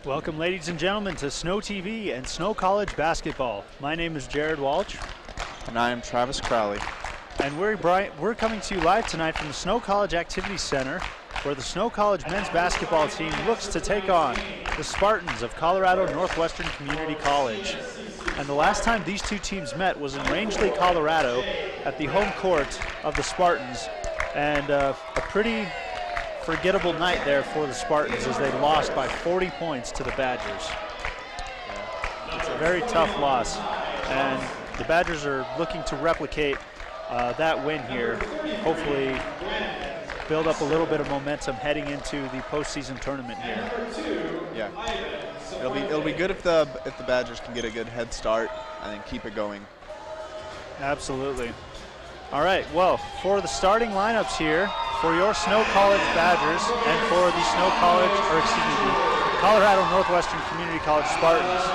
Welcome, ladies and gentlemen, to Snow TV and Snow College basketball. My name is Jared Walsh. And I am Travis Crowley. And we're coming to you live tonight from the Snow College Activity Center, where the Snow College men's basketball team looks to take on the Spartans of Colorado Northwestern Community College. And the last time these two teams met was in Rangeley, Colorado, at the home court of the Spartans. And a pretty forgettable night there for the Spartans as they lost by 40 points to the Badgers. It's a very tough loss, and the Badgers are looking to replicate that win here. Hopefully build up a little bit of momentum heading into the postseason tournament here. Yeah, it'll be good if the Badgers can get a good head start and then keep it going. Absolutely. All right, well, for the starting lineups here, for your Snow College Badgers and for the Colorado Northwestern Community College Spartans.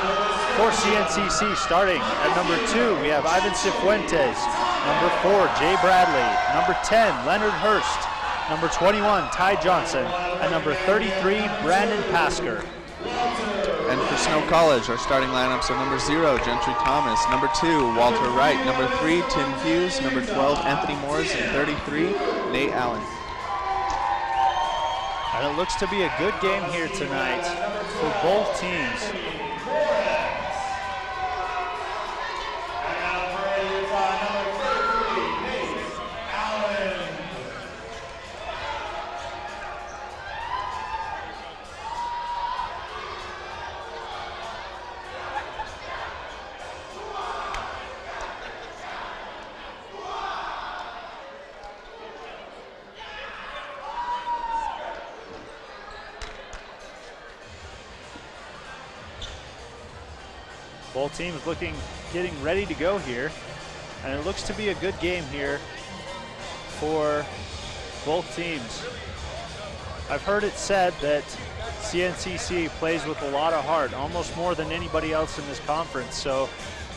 For CNCC, starting at number 2, we have Ivan Cifuentes. Number 4, Jay Bradley. Number 10, Leonard Hurst. Number 21, Ty Johnson. And number 33, Brandon Pasker. And for Snow College, our starting lineups are number 0, Gentry Thomas. Number 2, Walter Wright. Number 3, Tim Hughes. Number 12, Anthony Morris. And 33, Nate Allen. And it looks to be a good game here tonight for both teams. Both teams getting ready to go here, and it looks to be a good game here for both teams. I've heard it said that CNCC plays with a lot of heart, almost more than anybody else in this conference, so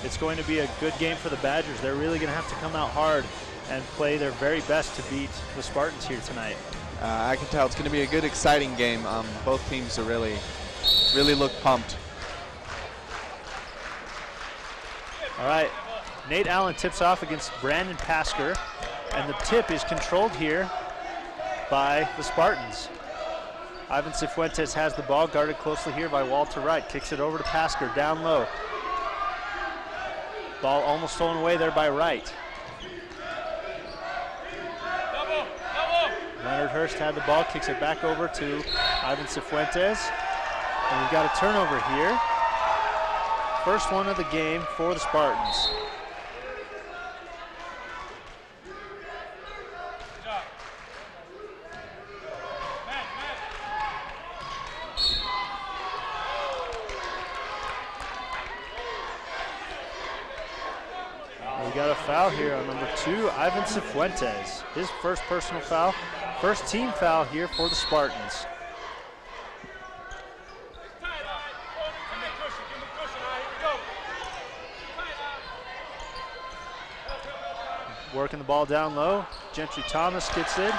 it's going to be a good game for the Badgers. They're really going to have to come out hard and play their very best to beat the Spartans here tonight. I can tell it's going to be a good, exciting game. Both teams are really look pumped. All right, Nate Allen tips off against Brandon Pasker, and the tip is controlled here by the Spartans. Ivan Cifuentes has the ball, guarded closely here by Walter Wright. Kicks it over to Pasker, down low. Ball almost stolen away there by Wright. Leonard Hurst had the ball, kicks it back over to Ivan Cifuentes. And we've got a turnover here. First one of the game for the Spartans. We got a foul here on number 2, Ivan Cifuentes. His first personal foul, first team foul here for the Spartans. Working the ball down low. Gentry Thomas gets in.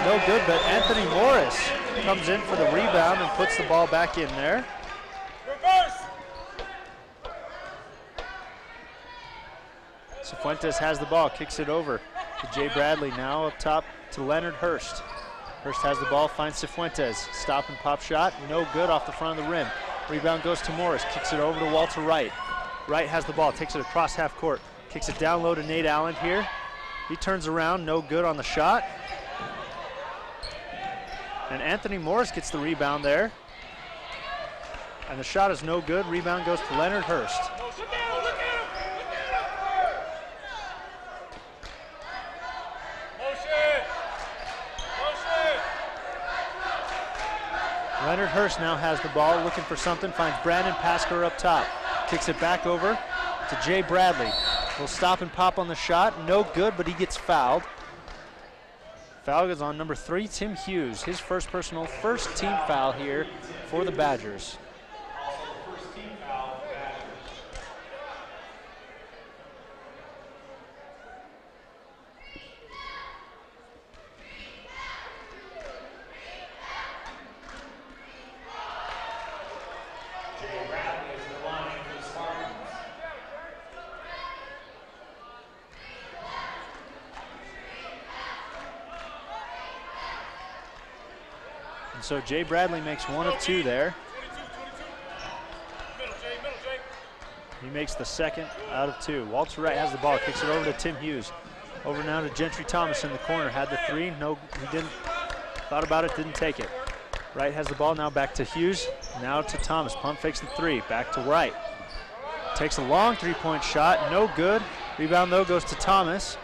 No good, but Anthony Morris comes in for the rebound and puts the ball back in there. Cifuentes has the ball, kicks it over to Jay Bradley. Now up top to Leonard Hurst. Hurst has the ball, finds Cifuentes. Stop and pop shot, no good off the front of the rim. Rebound goes to Morris, kicks it over to Walter Wright. Wright has the ball, takes it across half court. Kicks it down low to Nate Allen here. He turns around, no good on the shot. And Anthony Morris gets the rebound there. And the shot is no good. Rebound goes to Leonard Hurst. Leonard Hurst now has the ball, looking for something, finds Brandon Pasker up top. Kicks it back over to Jay Bradley. Will stop and pop on the shot. No good, but he gets fouled. Foul goes on number 3, Tim Hughes. His first team foul here for the Badgers. And so Jay Bradley makes 1 of 2 there. He makes the second out of 2. Walter Wright has the ball, kicks it over to Tim Hughes. Over now to Gentry Thomas in the corner, had the 3, no, he didn't, thought about it, didn't take it. Wright has the ball, now back to Hughes, now to Thomas, pump fakes the 3, back to Wright. Takes a long 3-point shot, no good. Rebound though goes to Thomas.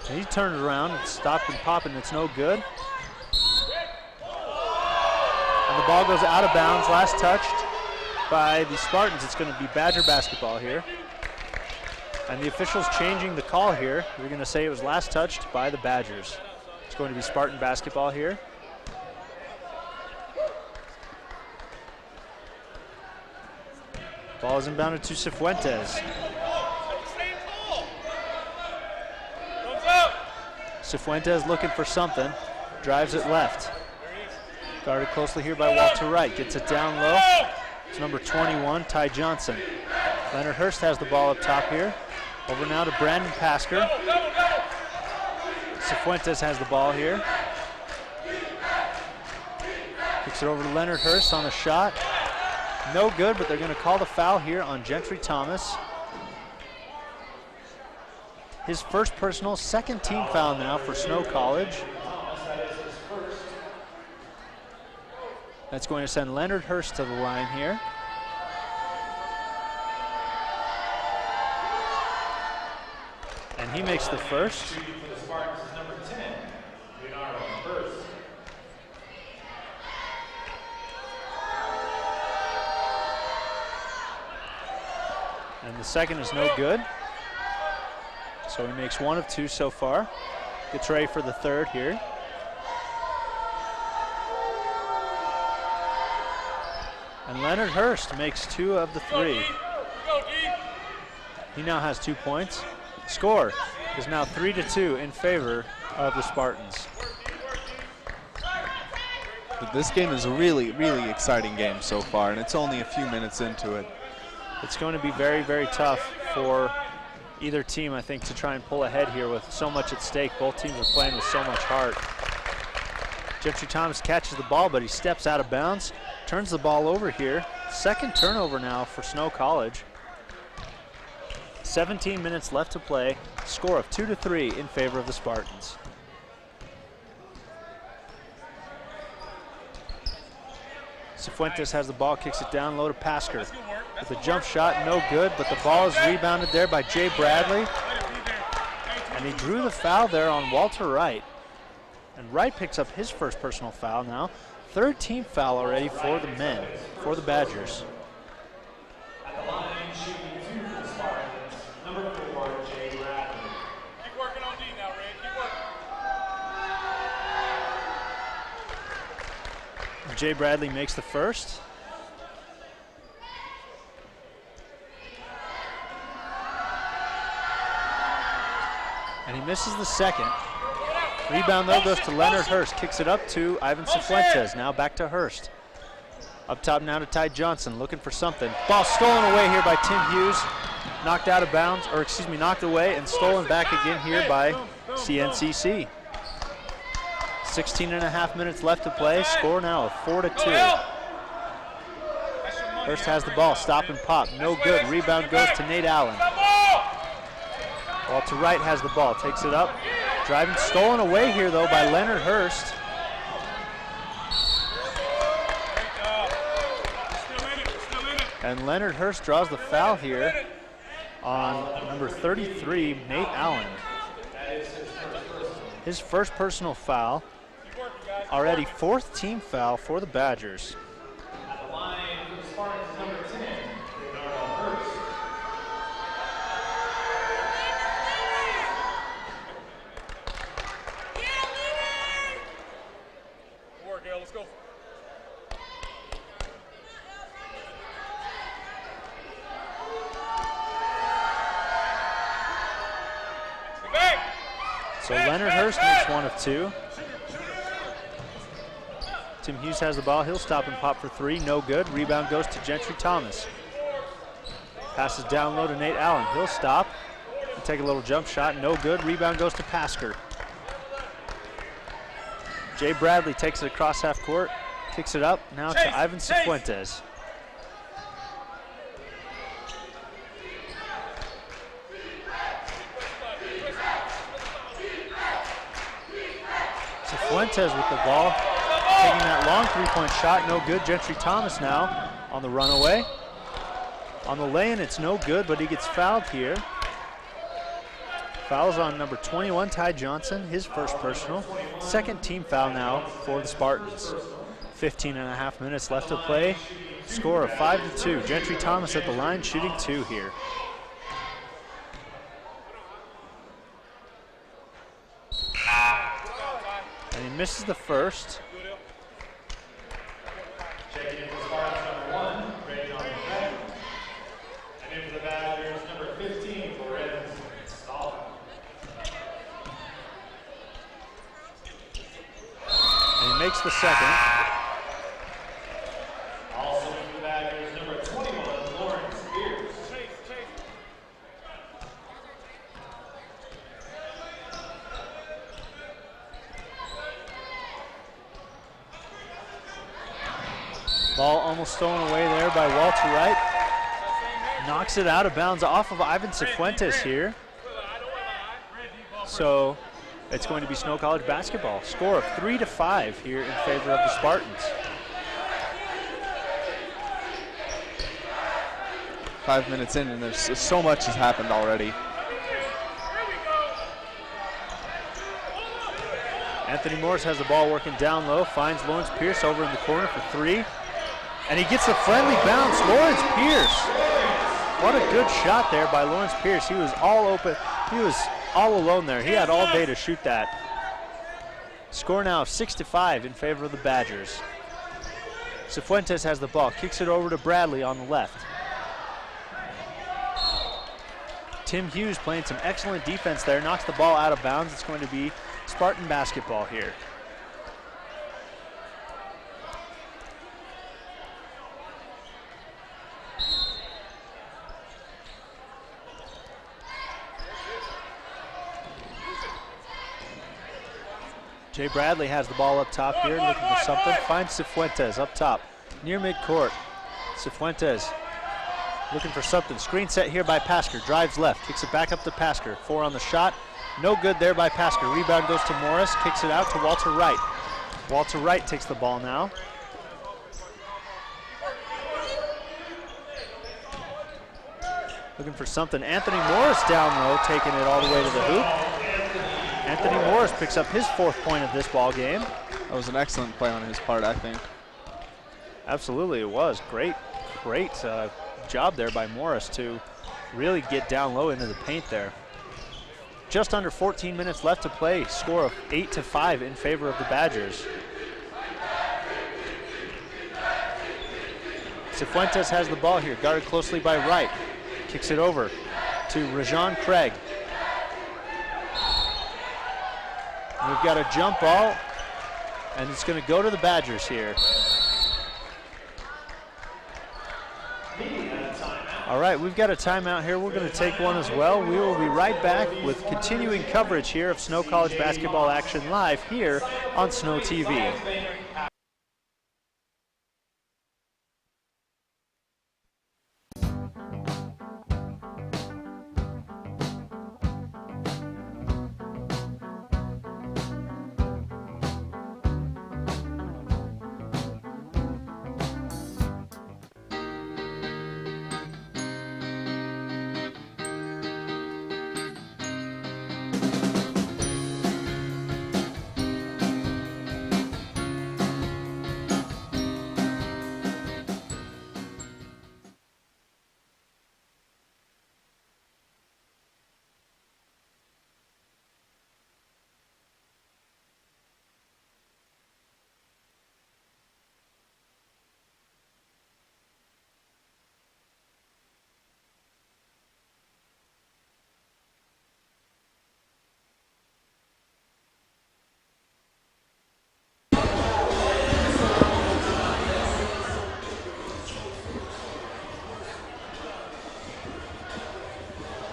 And he turned it around and stopped and popping, it's no good. And the ball goes out of bounds, last touched by the Spartans. It's going to be Badger basketball here. And the officials changing the call here. We're going to say it was last touched by the Badgers. It's going to be Spartan basketball here. Ball is inbounded to Cifuentes. Cifuentes looking for something. Drives it left. Guarded closely here by Walter Wright. Gets it down low. It's number 21, Ty Johnson. Leonard Hurst has the ball up top here. Over now to Brandon Pasker. Cifuentes has the ball here. Kicks it over to Leonard Hurst on the shot. No good, but they're going to call the foul here on Gentry Thomas. His first personal, second team foul now for Snow College. That's going to send Leonard Hurst to the line here. And he makes the first. And the second is no good. So he makes 1 of 2 so far. Gets ready for the third here. And Leonard Hurst makes 2 of the 3. He now has 2 points. Score is now 3-2 in favor of the Spartans. This game is a really, really exciting game so far, and it's only a few minutes into it. It's going to be very, very tough for either team, I think, to try and pull ahead here with so much at stake. Both teams are playing with so much heart. Gentry Thomas catches the ball, but he steps out of bounds, turns the ball over here. Second turnover now for Snow College. 17 minutes left to play. Score of 2-3 in favor of the Spartans. Cifuentes has the ball, kicks it down low to Pasker. With a jump shot, no good, but the ball is rebounded there by Jay Bradley. And he drew the foul there on Walter Wright. And Wright picks up his first personal foul now. Third team foul already for the men, for the Badgers. At the line, shooting 2 for the Spartans, number 4, Jay Bradley. Keep working on D now, Red. Keep working. Jay Bradley makes the first. And he misses the second. Rebound though goes to Leonard Hurst, kicks it up to Ivan Cifuentes. Now back to Hurst. Up top now to Ty Johnson, looking for something. Ball stolen away here by Tim Hughes. Knocked out of bounds, or excuse me, knocked away and stolen back again here by CNCC. 16.5 minutes left to play. Score now of 4-2. Hurst has the ball, stop and pop, no good. Rebound goes to Nate Allen. Walter Wright has the ball, takes it up. Driving, stolen away here though by Leonard Hurst. And Leonard Hurst draws the foul here on number 33, Nate Allen. His first personal foul. Already 4th team foul for the Badgers. At the line, for the Spartans, number 10, Hurst. Good work, Gail. Let's go. So Leonard Hurst makes 1 of 2. Tim Hughes has the ball. He'll stop and pop for 3. No good. Rebound goes to Gentry Thomas. Passes down low to Nate Allen. He'll stop and take a little jump shot. No good. Rebound goes to Pasker. Jay Bradley takes it across half court, kicks it up now to Ivan Cifuentes. Cifuentes with the ball, taking that long three-point shot, no good. Gentry Thomas now on the runaway. On the lay-in, it's no good, but he gets fouled here. Fouls on number 21, Ty Johnson, his first personal. Second team foul now for the Spartans. 15.5 minutes left to play. Score of 5-2. Gentry Thomas at the line, shooting 2 here. And he misses the first. Checking in for Spartans number 1, Ray John McCracken. And in for the Badgers, number 15, Lorenz Stahl. And he makes the second. Also in for the Badgers, number 21, Lawrence Spears. Ball almost stolen away there by Walter Wright. Knocks it out of bounds off of Ivan Cifuentes here. So it's going to be Snow College basketball. Score of 3-5 here in favor of the Spartans. 5 minutes in, and there's so much has happened already. Anthony Morris has the ball working down low, finds Lawrence Pierce over in the corner for 3. And he gets a friendly bounce. Lawrence Pierce. What a good shot there by Lawrence Pierce. He was all open. He was all alone there. He had all day to shoot that. Score now 6-5 in favor of the Badgers. Cifuentes has the ball, kicks it over to Bradley on the left. Tim Hughes playing some excellent defense there, knocks the ball out of bounds. It's going to be Spartan basketball here. Jay Bradley has the ball up top here, looking for something. Finds Cifuentes up top, near midcourt. Cifuentes looking for something. Screen set here by Pasker. Drives left, kicks it back up to Pasker. 4 on the shot. No good there by Pasker. Rebound goes to Morris, kicks it out to Walter Wright. Walter Wright takes the ball now. Looking for something. Anthony Morris down low, taking it all the way to the hoop. Anthony Morris picks up his 4th point of this ball game. That was an excellent play on his part, I think. Absolutely, it was. Great job there by Morris to really get down low into the paint there. Just under 14 minutes left to play. Score of 8-5 in favor of the Badgers. Cifuentes has the ball here, guarded closely by Wright. Kicks it over to Rajon Craig. We've got a jump ball, and it's going to go to the Badgers here. All right, we've got a timeout here. We're going to take one as well. We will be right back with continuing coverage here of Snow College basketball action live here on Snow TV.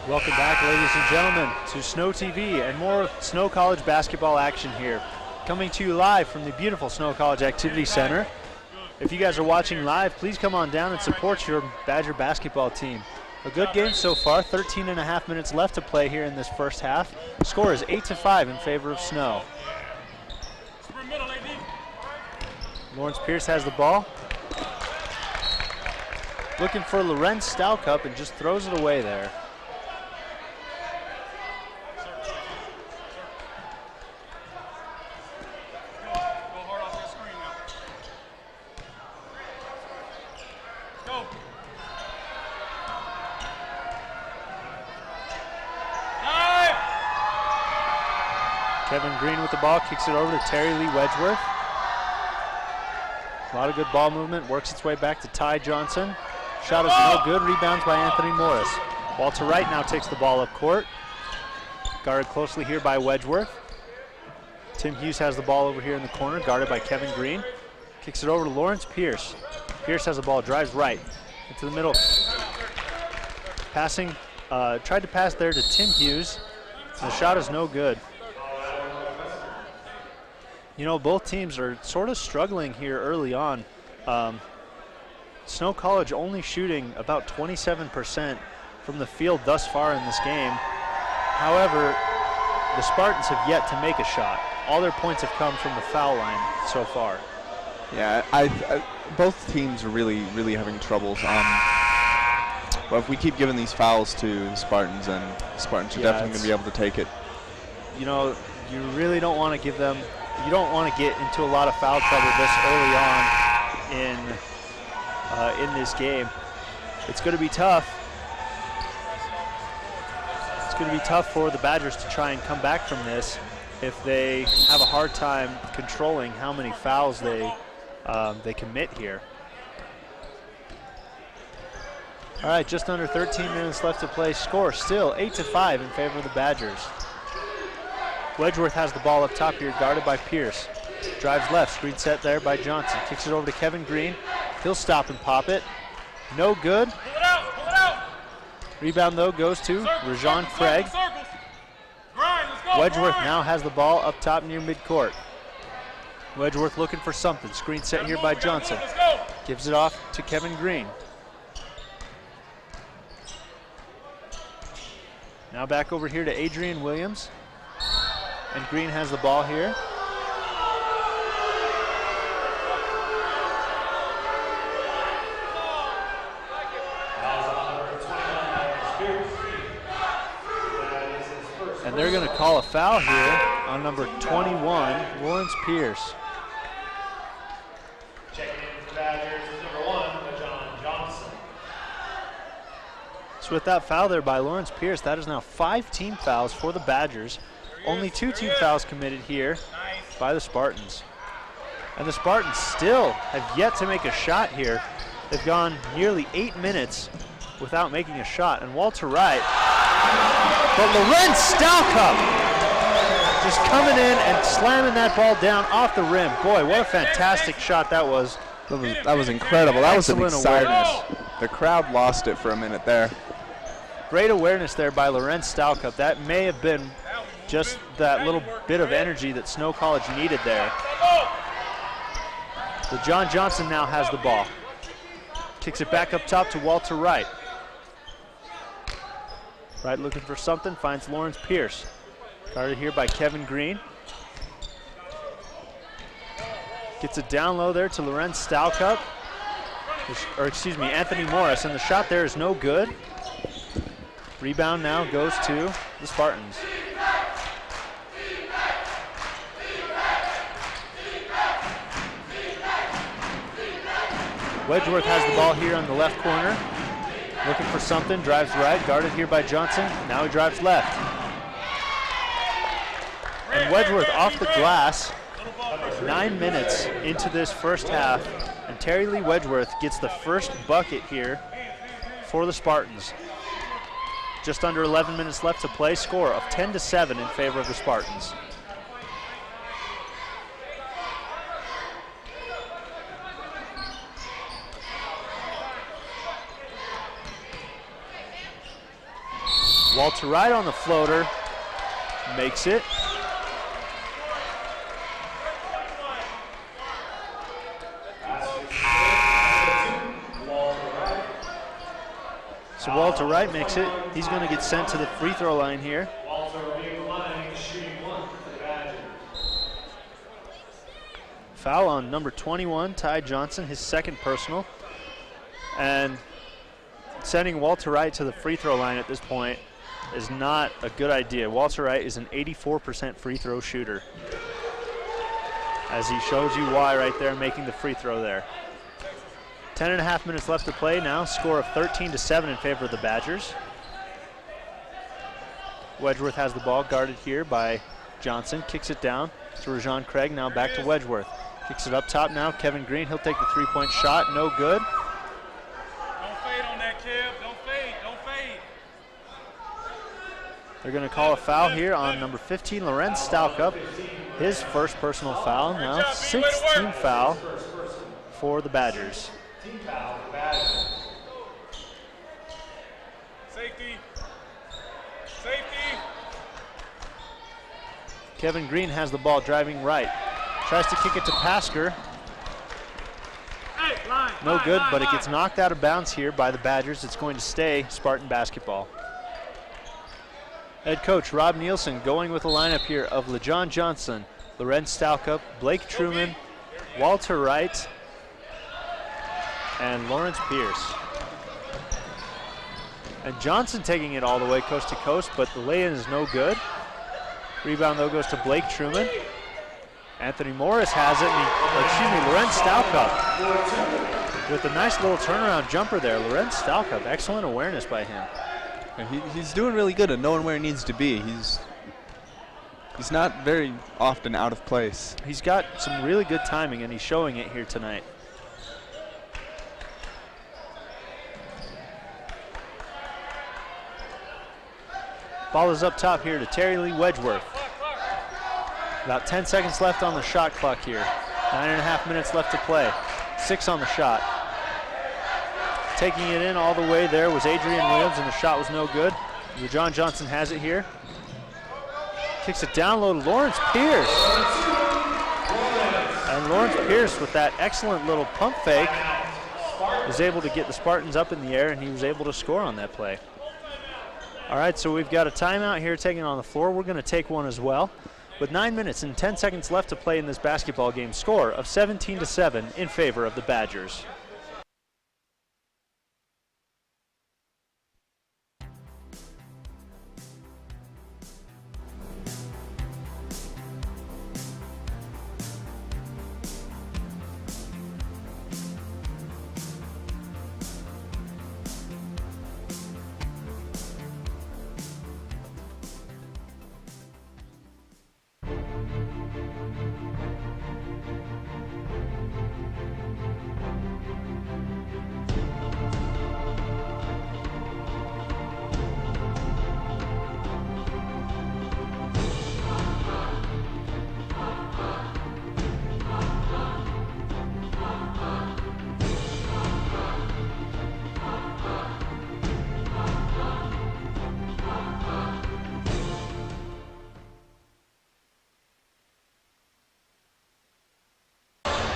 Welcome back, ladies and gentlemen, to Snow TV and more Snow College basketball action here. coming to you live from the beautiful Snow College Activity Center. If you guys are watching live, please come on down and support your Badger basketball team. A good game so far, 13 and a half minutes left to play here in this first half. Score is 8-5 in favor of Snow. Lawrence Pierce has the ball. Looking for Lorenz Stalcup and just throws it away there. Kevin Green with the ball, kicks it over to Terry Lee Wedgeworth. A lot of good ball movement, works its way back to Ty Johnson. Shot is no good, rebounds by Anthony Morris. Walter Wright now takes the ball up court. Guarded closely here by Wedgeworth. Tim Hughes has the ball over here in the corner, guarded by Kevin Green. Kicks it over to Lawrence Pierce. Pierce has the ball, drives right into the middle. Passing, tried to pass there to Tim Hughes. The shot is no good. You know, both teams are sort of struggling here early on. Snow College only shooting about 27% from the field thus far in this game. However, the Spartans have yet to make a shot. All their points have come from the foul line so far. Yeah, both teams are really having troubles. But if we keep giving these fouls to the Spartans, then the Spartans are definitely going to be able to take it. You know, you really don't want to give them. You don't want to get into a lot of foul trouble this early on in this game. It's going to be tough. It's going to be tough for the Badgers to try and come back from this if they have a hard time controlling how many fouls they commit here. All right, just under 13 minutes left to play. Score still 8-5 in favor of the Badgers. Wedgeworth has the ball up top here, guarded by Pierce. Drives left, screen set there by Johnson. Kicks it over to Kevin Green. He'll stop and pop it. No good. Pull it out, pull it out. Rebound, though, goes to Rajon Craig. Grind, let's go, Wedgeworth grind. now has the ball up top near midcourt. Wedgeworth looking for something. Screen set here by Johnson. Let's go. Gives it off to Kevin Green. Now back over here to Adrian Williams. And Green has the ball here. And they're going to call a foul here on number 21, Lawrence Pierce. Checking in for the Badgers is number 1, John Johnson. So with that foul there by Lawrence Pierce, that is now 5 team fouls for the Badgers. Only 2 team fouls committed here by the Spartans. And the Spartans still have yet to make a shot here. They've gone nearly 8 minutes without making a shot. And Walter Wright, but Lorenz Stalcup just coming in and slamming that ball down off the rim. Boy, what a fantastic shot that was. That was incredible. That was an Excellent exciting. The crowd lost it for a minute there. Great awareness there by Lorenz Stalcup. That may have been just that little bit of energy that Snow College needed there. So John Johnson now has the ball. Kicks it back up top to Walter Wright. Wright looking for something, finds Lawrence Pierce. Guarded here by Kevin Green. Gets it down low there to Lorenz Stalcup. Or excuse me, Anthony Morris, and the shot there is no good. Rebound now goes to the Spartans. Wedgeworth has the ball here on the left corner. Looking for something, drives right, guarded here by Johnson. Now he drives left. And Wedgeworth off the glass, 9 minutes into this first half. And Terry Lee Wedgeworth gets the first bucket here for the Spartans. Just under 11 minutes left to play, score of 10-7 in favor of the Spartans. Walter Wright on the floater, makes it. So Walter Wright makes it. He's going to get sent to the free throw line here. Walter leading the line, shooting 1 for the Badgers. Foul on number 21, Ty Johnson, his second personal. And sending Walter Wright to the free throw line at this point is not a good idea. Walter Wright is an 84% free throw shooter, as he shows you why right there, making the free throw there. 10.5 minutes left to play now. Score of 13-7 in favor of the Badgers. Wedgeworth has the ball, guarded here by Johnson. Kicks it down to Rajon Craig. Now back to Wedgeworth. Kicks it up top now. Kevin Green, he'll take the three-point shot. No good. Don't fade on that, Kev. Don't fade. Don't fade. They're going to call a foul here on number 15, Lorenz Stalkup. His first personal foul. Now 16th foul for the Badgers. Team foul for the Badgers. Safety. Safety. Kevin Green has the ball driving right. Tries to kick it to Pasker. Hey, line, No line, good, line, but it line. gets knocked out of bounds here by the Badgers. It's going to stay Spartan basketball. Head coach Rob Nielsen going with a lineup here of LeJon Johnson, Lorenz Stalkup, Blake Truman, Walter Wright, and Lawrence Pierce. And Johnson taking it all the way coast to coast, but the lay-in is no good. Rebound, though, goes to Blake Truman. Anthony Morris has it, and Lorenz Stalkup with a nice little turnaround jumper there. Lorenz Stalkup, excellent awareness by him. He's doing really good at knowing where he needs to be. He's not very often out of place. He's got some really good timing, and he's showing it here tonight. Ball is up top here to Terry Lee Wedgeworth. About 10 seconds left on the shot clock here. 9.5 minutes left to play. 6 on the shot. Taking it in all the way there was Adrian Williams, and the shot was no good. John Johnson has it here. Kicks it down low to Lawrence Pierce. And Lawrence Pierce, with that excellent little pump fake, was able to get the Spartans up in the air, and he was able to score on that play. All right, so we've got a timeout here taken on the floor. We're going to take one as well. With 9 minutes and 10 seconds left to play in this basketball game, score of 17-7 in favor of the Badgers.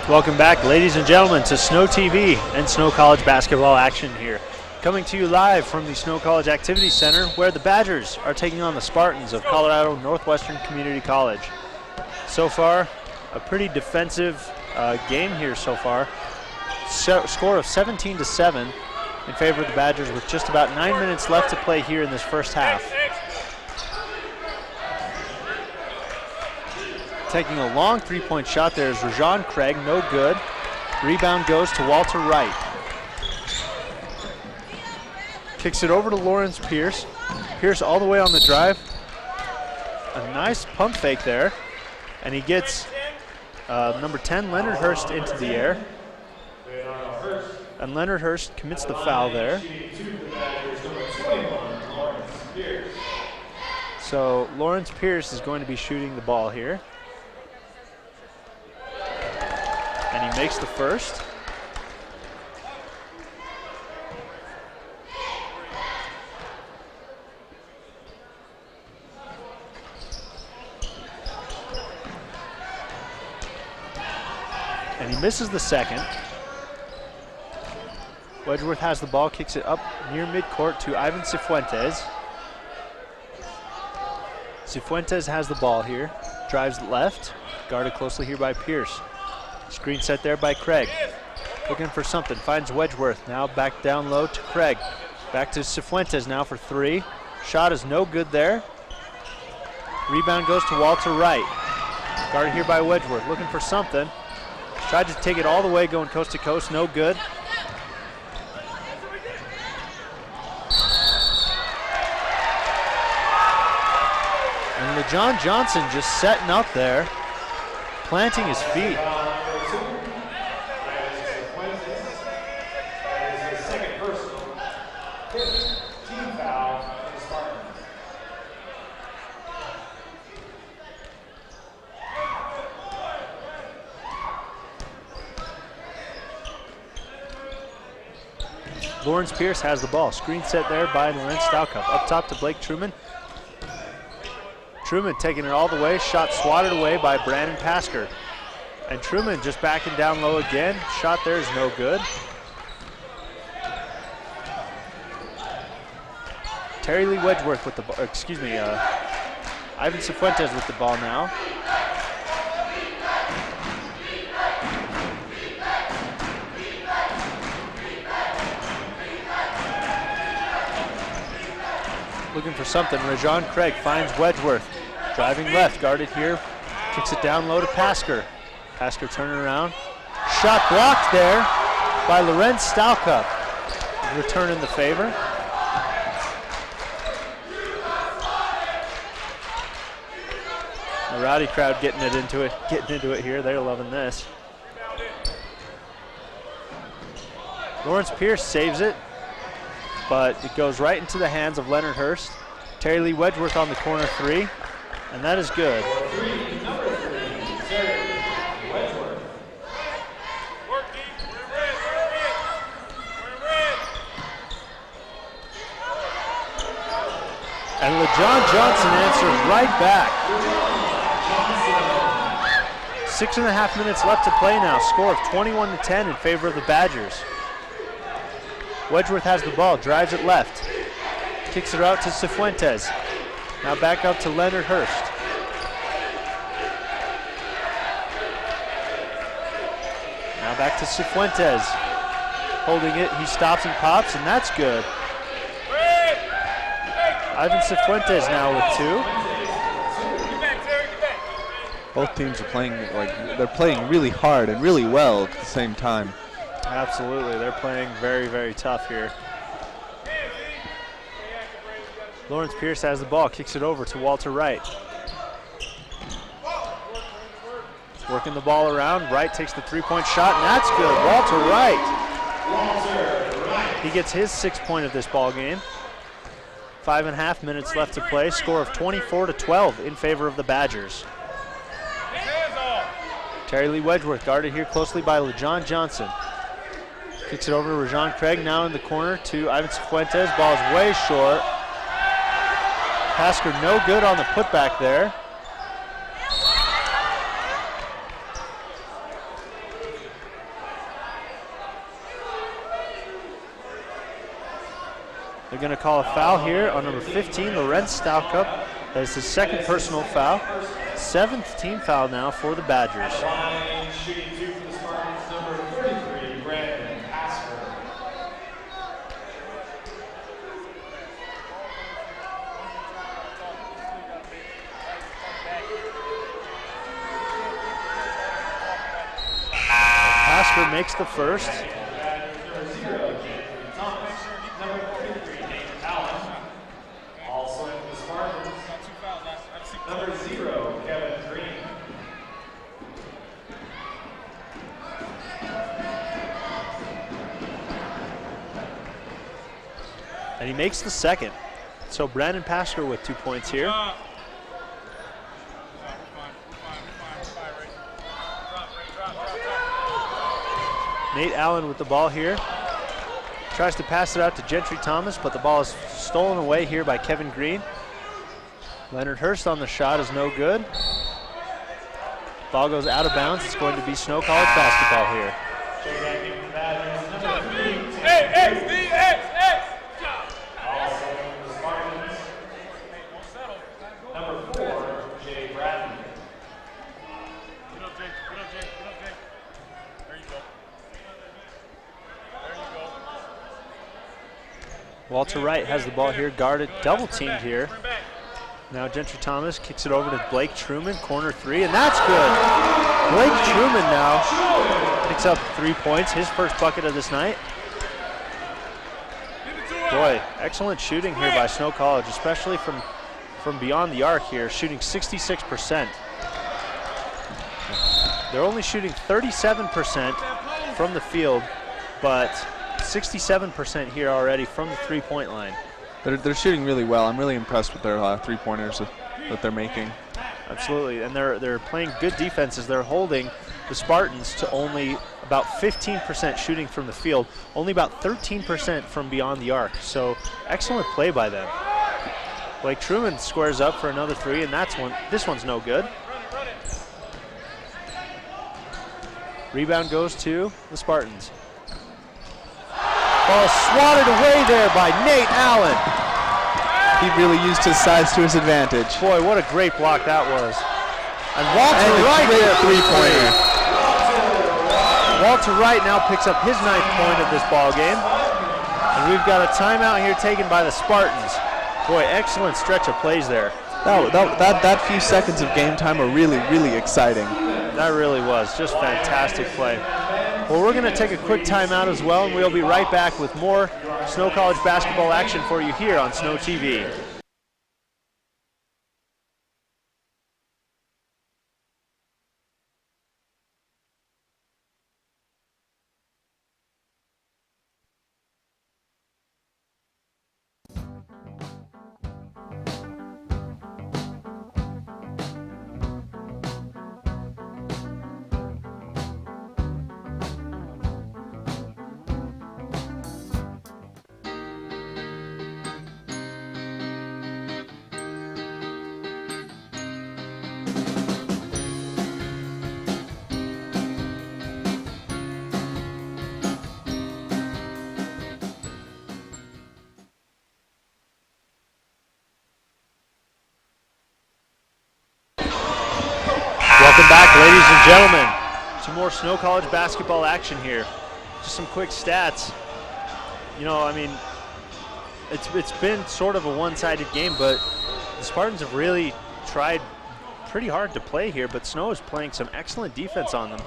Welcome back, ladies and gentlemen, to Snow TV and Snow College basketball action here. Coming to you live from the Snow College Activity Center, where the Badgers are taking on the Spartans of Colorado Northwestern Community College. So far, a pretty defensive game here so far. Score of 17-7 in favor of the Badgers with just about 9 minutes left to play here in this first half. Taking a long three-point shot there is Rajon Craig, no good. Rebound goes to Walter Wright. Kicks it over to Lawrence Pierce. Pierce all the way on the drive. A nice pump fake there. And he gets number 10, Leonard Hurst, into the air. And Leonard Hurst commits the foul there. So Lawrence Pierce is going to be shooting the ball here. And he makes the first. And he misses the second. Wedgeworth has the ball, kicks it up near midcourt to Ivan Cifuentes. Cifuentes has the ball here, drives left, guarded closely here by Pierce. Screen set there by Craig. Looking for something, finds Wedgeworth, now back down low to Craig. Back to Cifuentes now for three. Shot is no good there. Rebound goes to Walter Wright. Guarded here by Wedgeworth, looking for something. Tried to take it all the way, going coast to coast, no good. And LeJohn Johnson just setting up there, planting his feet. Lawrence Pierce has the ball. Screen set there by Lorenz Stalcup. Up top to Blake Truman. Truman taking it all the way. Shot swatted away by Brandon Pasker. And Truman just backing down low again. Shot there is no good. Terry Lee Wedgeworth with the ball. Excuse me, Ivan Cifuentes with the ball now. Looking for something. Rajon Craig finds Wedgeworth. Driving left, guarded here. Kicks it down low to Pasker. Pasker turning around. Shot blocked there by Lorenz Stalcup. Return in the favor. The rowdy crowd getting into it here. They're loving this. Lawrence Pierce saves it, but it goes right into the hands of Leonard Hurst. Terry Lee Wedgeworth on the corner three, and that is good. And LeJohn Johnson answers right back. 6.5 minutes left to play now. Score of 21-10 in favor of the Badgers. Wedgeworth has the ball, drives it left. Kicks it out to Cifuentes. Now back up to Leonard Hurst. Now back to Cifuentes. Holding it, he stops and pops, and that's good. Ivan Cifuentes now with two. Both teams are playing they're playing really hard and really well at the same time. Absolutely, they're playing very, very tough here. Lawrence Pierce has the ball, kicks it over to Walter Wright. Working the ball around, Wright takes the three-point shot, and that's good. Walter Wright. He gets his 6th point of this ball game. 5.5 minutes left to play. Score of 24-12 in favor of the Badgers. Terry Lee Wedgeworth guarded here closely by LeJohn Johnson. Kicks it over to Rajon Craig, now in the corner to Ivan Cifuentes. Ball is way short. Pasker no good on the putback there. They're going to call a foul here on number 15, Lorenz Stalcup. That is his 2nd personal foul. 7th team foul now for the Badgers. Shooting two for the Spartans, number 33, Brandon Pasker. Pasker makes the first. Number 0, Jeffrey Thomas. Number 43, Nate Allen. Also in for the Spartans, number 0, Kevin Green. And he makes the 2nd. So Brandon Pasker with 2 points here. Nate Allen with the ball here. Tries to pass it out to Gentry Thomas, but the ball is stolen away here by Kevin Green. Leonard Hurst on the shot is no good. Ball goes out of bounds. It's going to be Snow College basketball here. Number 3, Walter Wright has the ball here, guarded, double teamed here. Now Gentry Thomas kicks it over to Blake Truman, corner three, and that's good. Blake Truman now picks up 3 points, his first bucket of this night. Boy, excellent shooting here by Snow College, especially from beyond the arc here, shooting 66%. They're only shooting 37% from the field, but 67% here already from the three-point line. They're shooting really well. I'm really impressed with their three-pointers that they're making. Absolutely, and they're playing good defenses. They're holding the Spartans to only about 15% shooting from the field, only about 13% from beyond the arc. So excellent play by them. Blake Truman squares up for another three, and this one's no good. Rebound goes to the Spartans. Ball swatted away there by Nate Allen. He really used his size to his advantage. Boy, what a great block that was. And Walter Wright there, three-pointer. Walter Wright now picks up his 9th point of this ball game. And we've got a timeout here taken by the Spartans. Boy, excellent stretch of plays there. That few seconds of game time are really, really exciting. That really was just fantastic play. Well, we're going to take a quick timeout as well, and we'll be right back with more Snow College basketball action for you here on Snow TV. Welcome back, ladies and gentlemen, to more Snow College basketball action here. Just some quick stats. You know, I mean, it's been sort of a one-sided game, but the Spartans have really tried pretty hard to play here, but Snow is playing some excellent defense on them,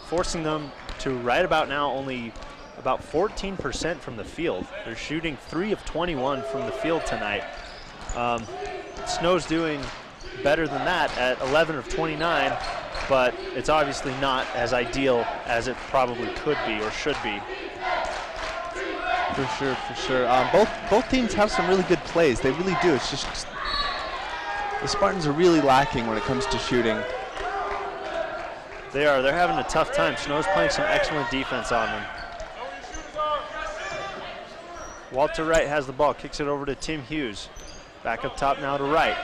forcing them to right about now only about 14% from the field. They're shooting 3 of 21 from the field tonight. Snow's doing better than that at 11 of 29, but it's obviously not as ideal as it probably could be or should be. For sure. Both teams have some really good plays. They really do. It's just the Spartans are really lacking when it comes to shooting. They are. They're having a tough time. Snow's playing some excellent defense on them. Walter Wright has the ball, kicks it over to Tim Hughes. Back up top now to Wright.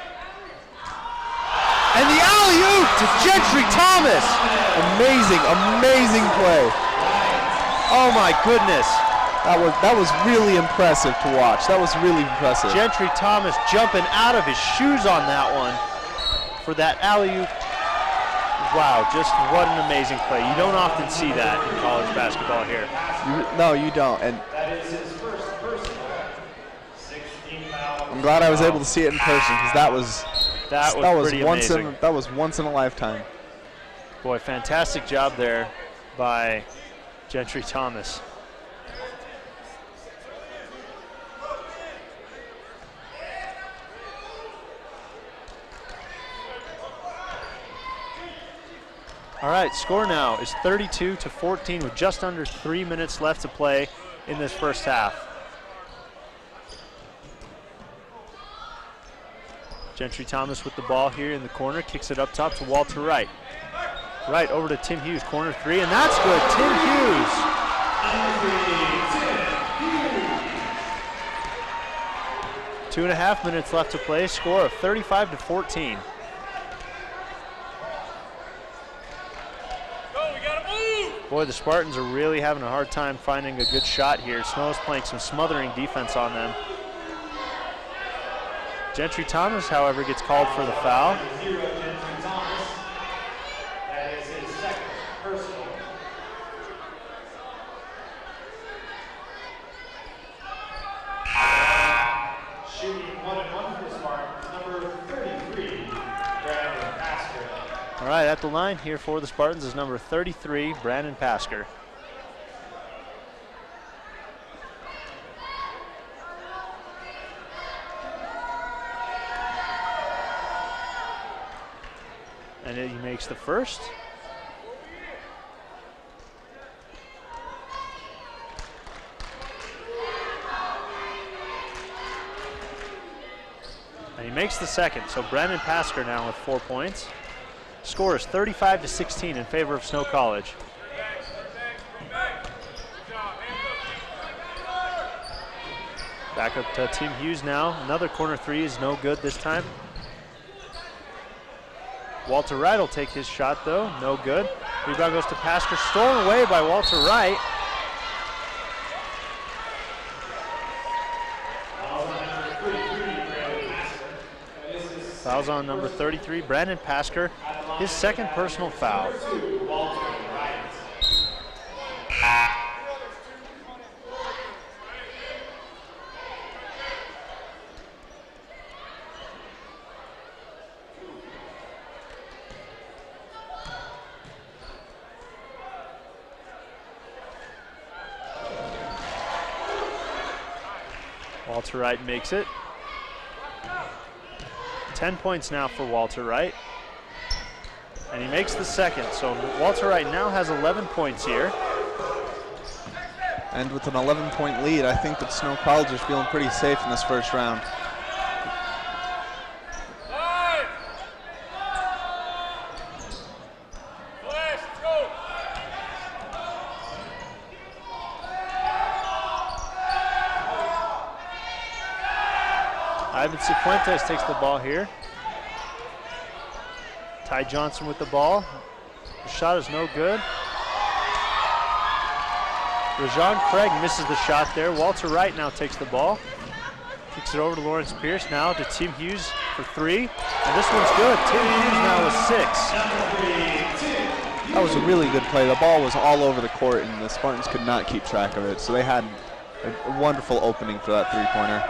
And the alley-oop to Gentry Thomas. Amazing play. Oh my goodness. That was really impressive to watch. That was really impressive. Gentry Thomas jumping out of his shoes on that one for that alley-oop. Wow, just what an amazing play. You don't often see that in college basketball here. No, you don't. And That is his first personal 16 foul. I'm glad I was able to see it in person because that was pretty amazing. That was once in a lifetime. Boy, fantastic job there by Gentry Thomas. All right, score now is 32-14 with just under 3 minutes left to play in this first half. Gentry Thomas with the ball here in the corner, kicks it up top to Walter Wright. Wright over to Tim Hughes, corner three, and that's good. Tim Hughes. 2.5 minutes left to play, score of 35-14. Boy, the Spartans are really having a hard time finding a good shot here. Snow's playing some smothering defense on them. Gentry Thomas, however, gets called for the foul. That is his second personal. All right, at the line here for the Spartans is number 33, Brandon Pasker. And he makes the first. And he makes the second. So Brandon Pasker now with 4 points. Score is 35-16 in favor of Snow College. Back up to Tim Hughes now. Another corner three is no good this time. Walter Wright will take his shot though, no good. Rebound goes to Pasker, stolen away by Walter Wright. Fouls on number 33, Brandon Pasker, his second personal foul. Walter Wright makes it. 10 points now for Walter Wright. And he makes the second. So Walter Wright now has 11 points here. And with an 11-point lead, I think that Snow College is feeling pretty safe in this first round. Ivan Cifuentes takes the ball here. Ty Johnson with the ball. The shot is no good. Rajon Craig misses the shot there. Walter Wright now takes the ball. Kicks it over to Lawrence Pierce, now to Tim Hughes for three. And this one's good. Tim Hughes now with 6. That was a really good play. The ball was all over the court and the Spartans could not keep track of it. So they had a wonderful opening for that three-pointer.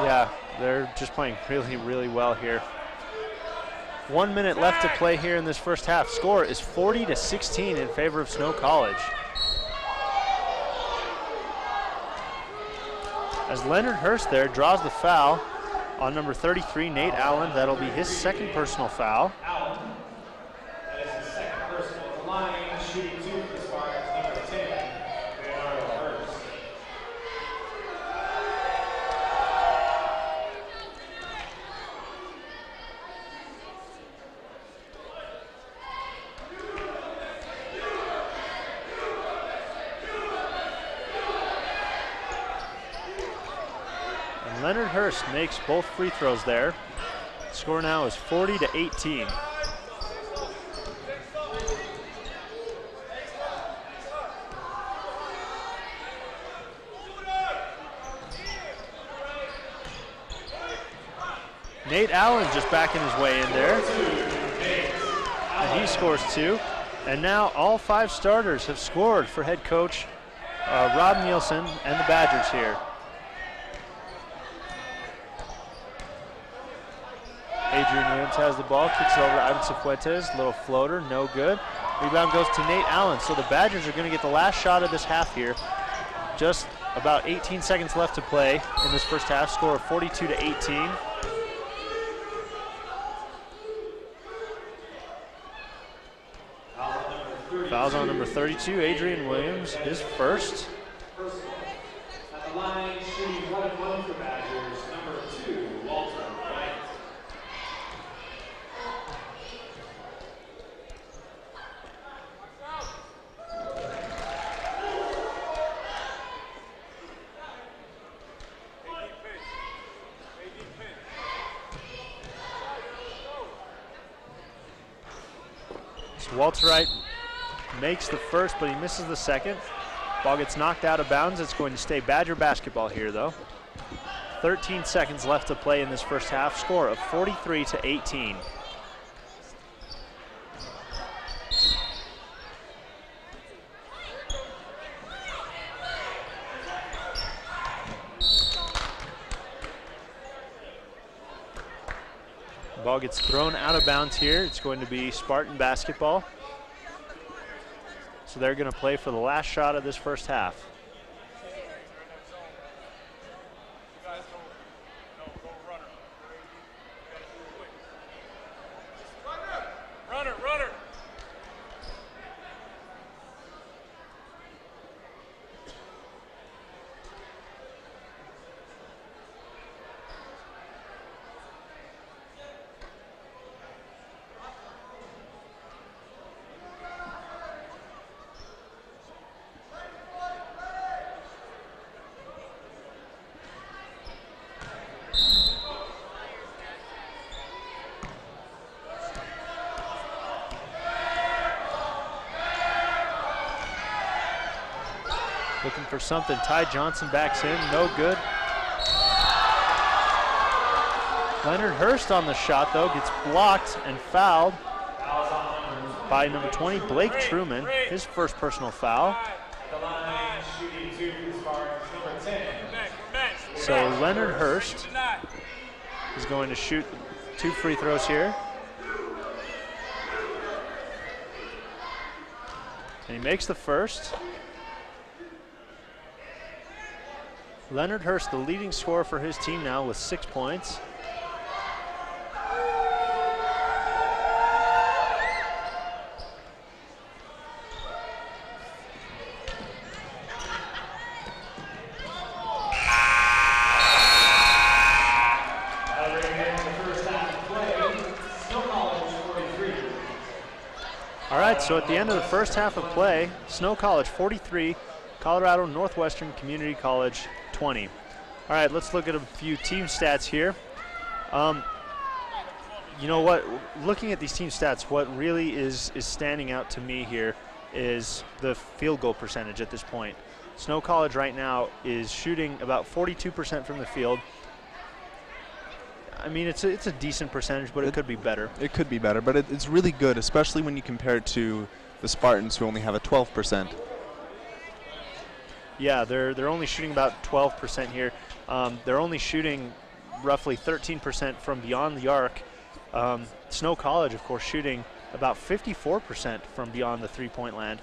Yeah, they're just playing really, really well here. 1 minute left to play here in this first half. Score is 40-16 in favor of Snow College. As Leonard Hurst there draws the foul on number 33, Nate Allen. That'll be his second personal foul. That is his second personal at the line, shooting 2 for the Spartans, number 10, Leonardo Hurst. Leonard Hurst makes both free throws there. Score now is 40-18. Nate Allen just backing his way in there. And he scores 2. And now all 5 starters have scored for head coach Rob Nielsen and the Badgers here. Adrian Williams has the ball, kicks it over to Ivan Cifuentes, little floater, no good. Rebound goes to Nate Allen, so the Badgers are going to get the last shot of this half here. Just about 18 seconds left to play in this first half, score of 42-18. Fouls on number 32, Adrian Williams, his first. At the line, shooting 1-1 for Badgers, number 2, Walter Wright. So Walter Wright makes the first, but he misses the second. Ball gets knocked out of bounds. It's going to stay Badger basketball here, though. 13 seconds left to play in this first half. Score of 43-18. Ball gets thrown out of bounds here. It's going to be Spartan basketball. So they're going to play for the last shot of this first half. Looking for something. Ty Johnson backs in, no good. Leonard Hurst on the shot though, gets blocked and fouled by number 20, Blake Truman, his first personal foul. So Leonard Hurst is going to shoot 2 free throws here. And he makes the first. Leonard Hurst, the leading scorer for his team now with 6 points. All right, so at the end of the first half of play, Snow College 43, Colorado Northwestern Community College 20. All right, let's look at a few team stats here. You know what, looking at these team stats, what really is standing out to me here is the field goal percentage at this point. Snow College right now is shooting about 42% from the field. I mean, it's a decent percentage, but it could be better. It could be better, but it's really good, especially when you compare it to the Spartans, who only have a 12%. Yeah, they're only shooting about 12% here. They're only shooting roughly 13% from beyond the arc. Snow College, of course, shooting about 54% from beyond the three-point land.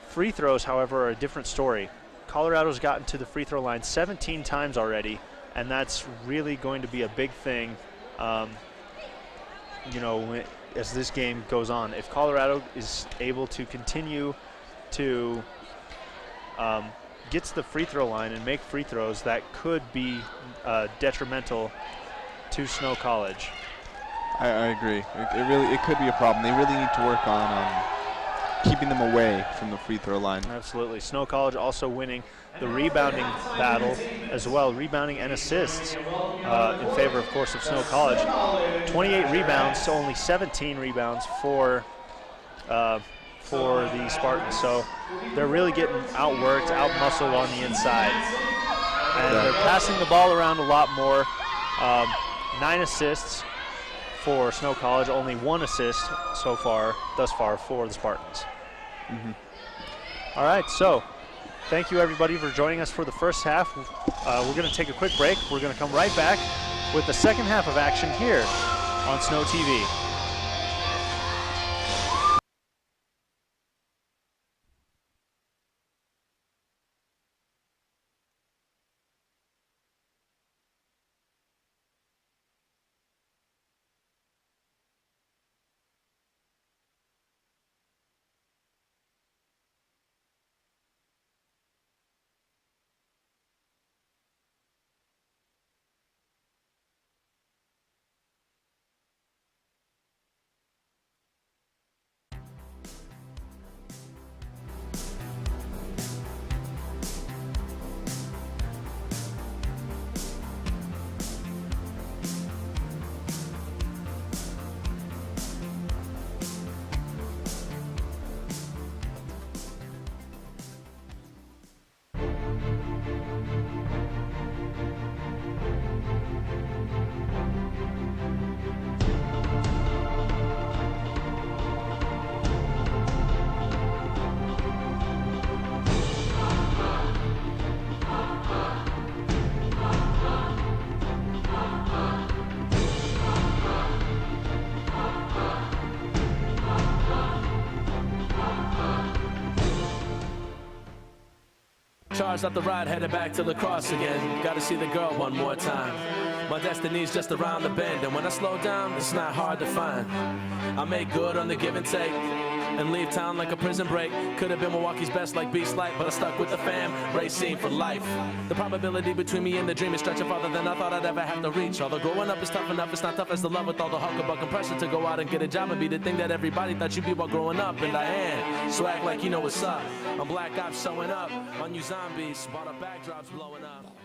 Free throws, however, are a different story. Colorado's gotten to the free throw line 17 times already, and that's really going to be a big thing, you know, as this game goes on. If Colorado is able to continue to get to the free throw line and make free throws, that could be detrimental to Snow College. I agree. It could be a problem. They really need to work on keeping them away from the free throw line. Absolutely. Snow College also winning the rebounding battle as well, rebounding and assists in favor, of course, of Snow College. 28 rebounds to only 17 rebounds for the Spartans. So they're really getting outworked, outmuscled on the inside. And they're passing the ball around a lot more. 9 assists for Snow College, only 1 assist thus far for the Spartans. All right, so thank you everybody for joining us for the first half. We're going to take a quick break. We're going to come right back with the second half of action here on Snow TV. charged up the ride, headed back to lacrosse again. Gotta see the girl one more time. My destiny's just around the bend, and when I slow down, it's not hard to find. I make good on the give and take, and leave town like a prison break. Could have been Milwaukee's best like Beast Light, but I stuck with the fam, race scene for life. The probability between me and the dream is stretching farther than I thought I'd ever have to reach. Although growing up is tough enough, it's not tough as the love with all the hucklebuck and pressure to go out and get a job and be the thing that everybody thought you'd be while growing up. And I am, so act like you know what's up. I'm Black Ops showing up on you zombies, while the backdrop's blowing up.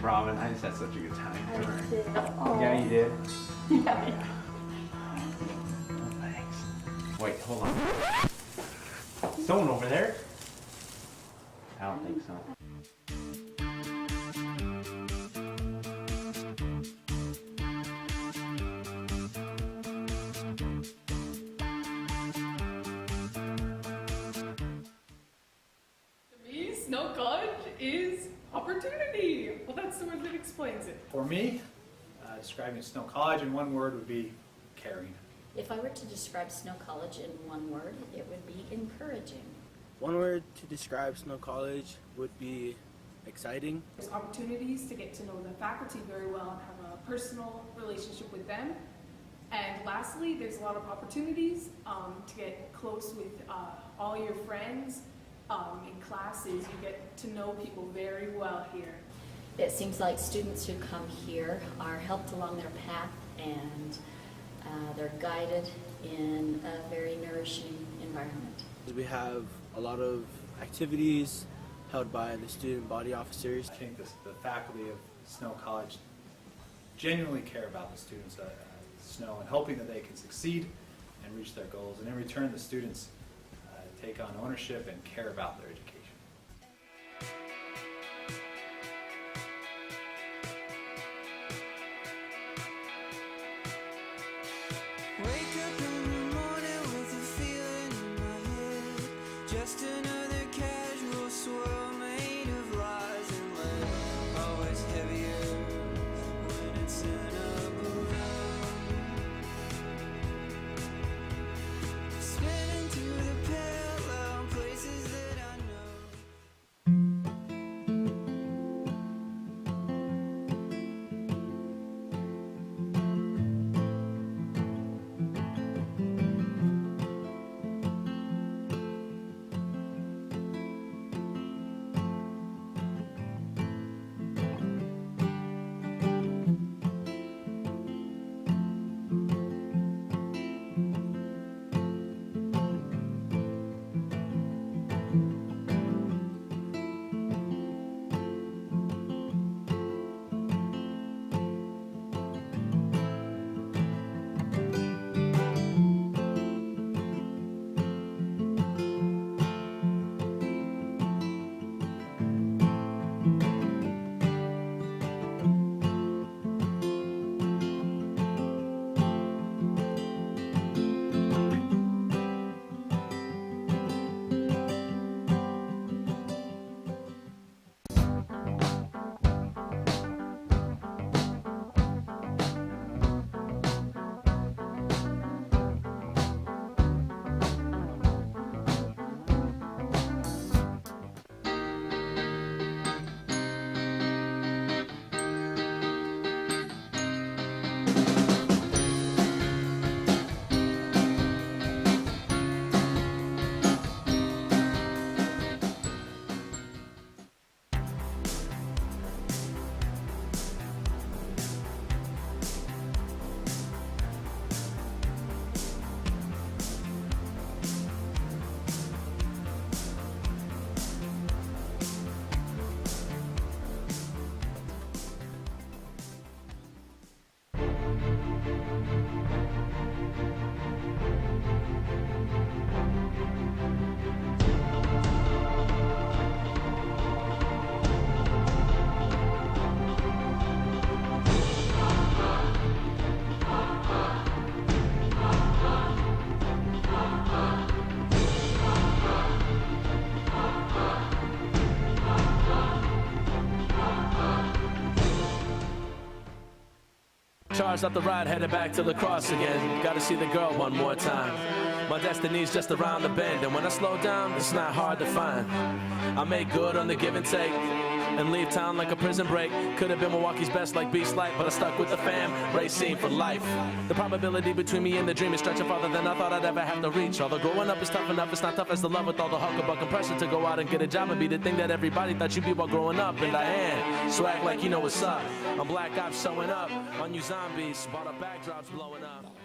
Robin, I just had such a good time. I did. Yeah, you did? Yeah. Oh, thanks. Wait, hold on. Someone over there? I don't think so. To me, Snow College is opportunity. Well, that's the word that explains it. For me, describing Snow College in one word would be caring. If I were to describe Snow College in one word, it would be encouraging. One word to describe Snow College would be exciting. There's opportunities to get to know the faculty very well and have a personal relationship with them. And lastly, there's a lot of opportunities to get close with all your friends. In classes, you get to know people very well here. It seems like students who come here are helped along their path and they're guided in a very nourishing environment. We have a lot of activities held by the student body officers. I think the faculty of Snow College genuinely care about the students at Snow and hoping that they can succeed and reach their goals. And in return, the students take on ownership and care about their education. Wake up in the morning with a feeling in my head. Just another casual swirl made of lies and lead. Always heavier when it's in a balloon. Spinning through the parallel places that I know. charged up the ride, headed back to lacrosse again. Gotta see the girl one more time. My destiny's just around the bend, and when I slow down, it's not hard to find. I make good on the give and take, and leave town like a prison break. Could have been Milwaukee's best like Beast Light, but I stuck with the fam, racing for life. The probability between me and the dream is stretching farther than I thought I'd ever have to reach. Although growing up is tough enough, it's not tough as the love with all the hucklebuck and pressure to go out and get a job and be the thing that everybody thought you'd be while growing up. And I am, so act like you know what's up. I'm Black Ops showing up on you zombies, while the backdrop's blowing up.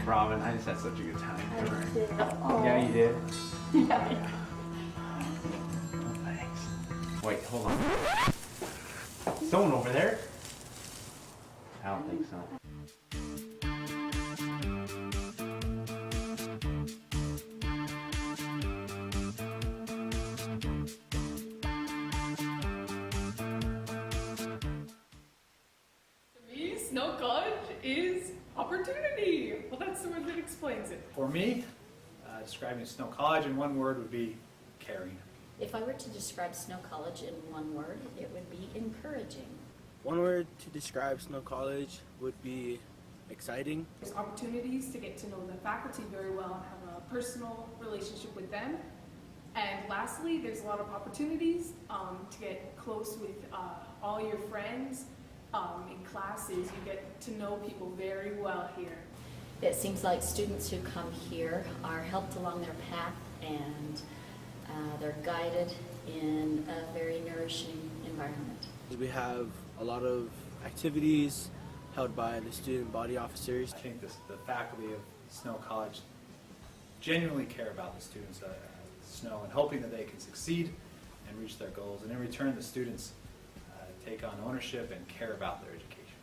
Robin, I just had such a good time. I did. Yeah, you did. Yeah. Oh, thanks. Wait, hold on. Someone over there? I don't think so. To me, Snow College is opportunity. Well, that's the word that explains it. For me, describing Snow College in one word would be caring. If I were to describe Snow College in one word, it would be encouraging. One word to describe Snow College would be exciting. There's opportunities to get to know the faculty very well and have a personal relationship with them. And lastly, there's a lot of opportunities to get close with all your friends. In classes, you get to know people very well here. It seems like students who come here are helped along their path and they're guided in a very nourishing environment. We have a lot of activities held by the student body officers. I think the faculty of Snow College genuinely care about the students at Snow and hoping that they can succeed and reach their goals. And in return, the students take on ownership and care about their education.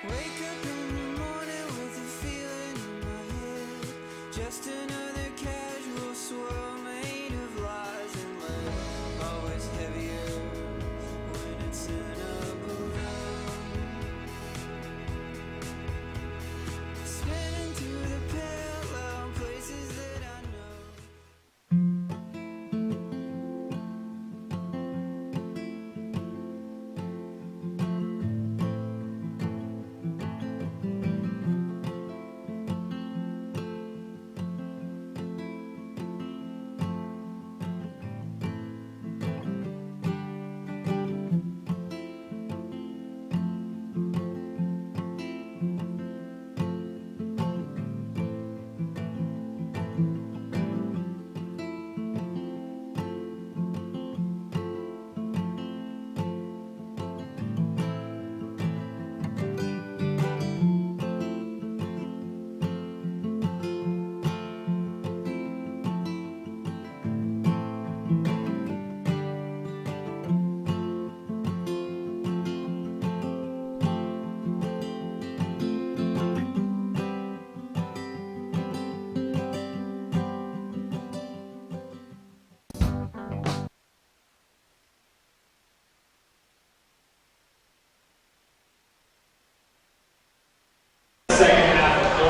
Wake up in the morning with a feeling in my head. Just another casual swirl made of lies and lead. Always heavier when it's in a balloon. Spinning through the parallel places that I know.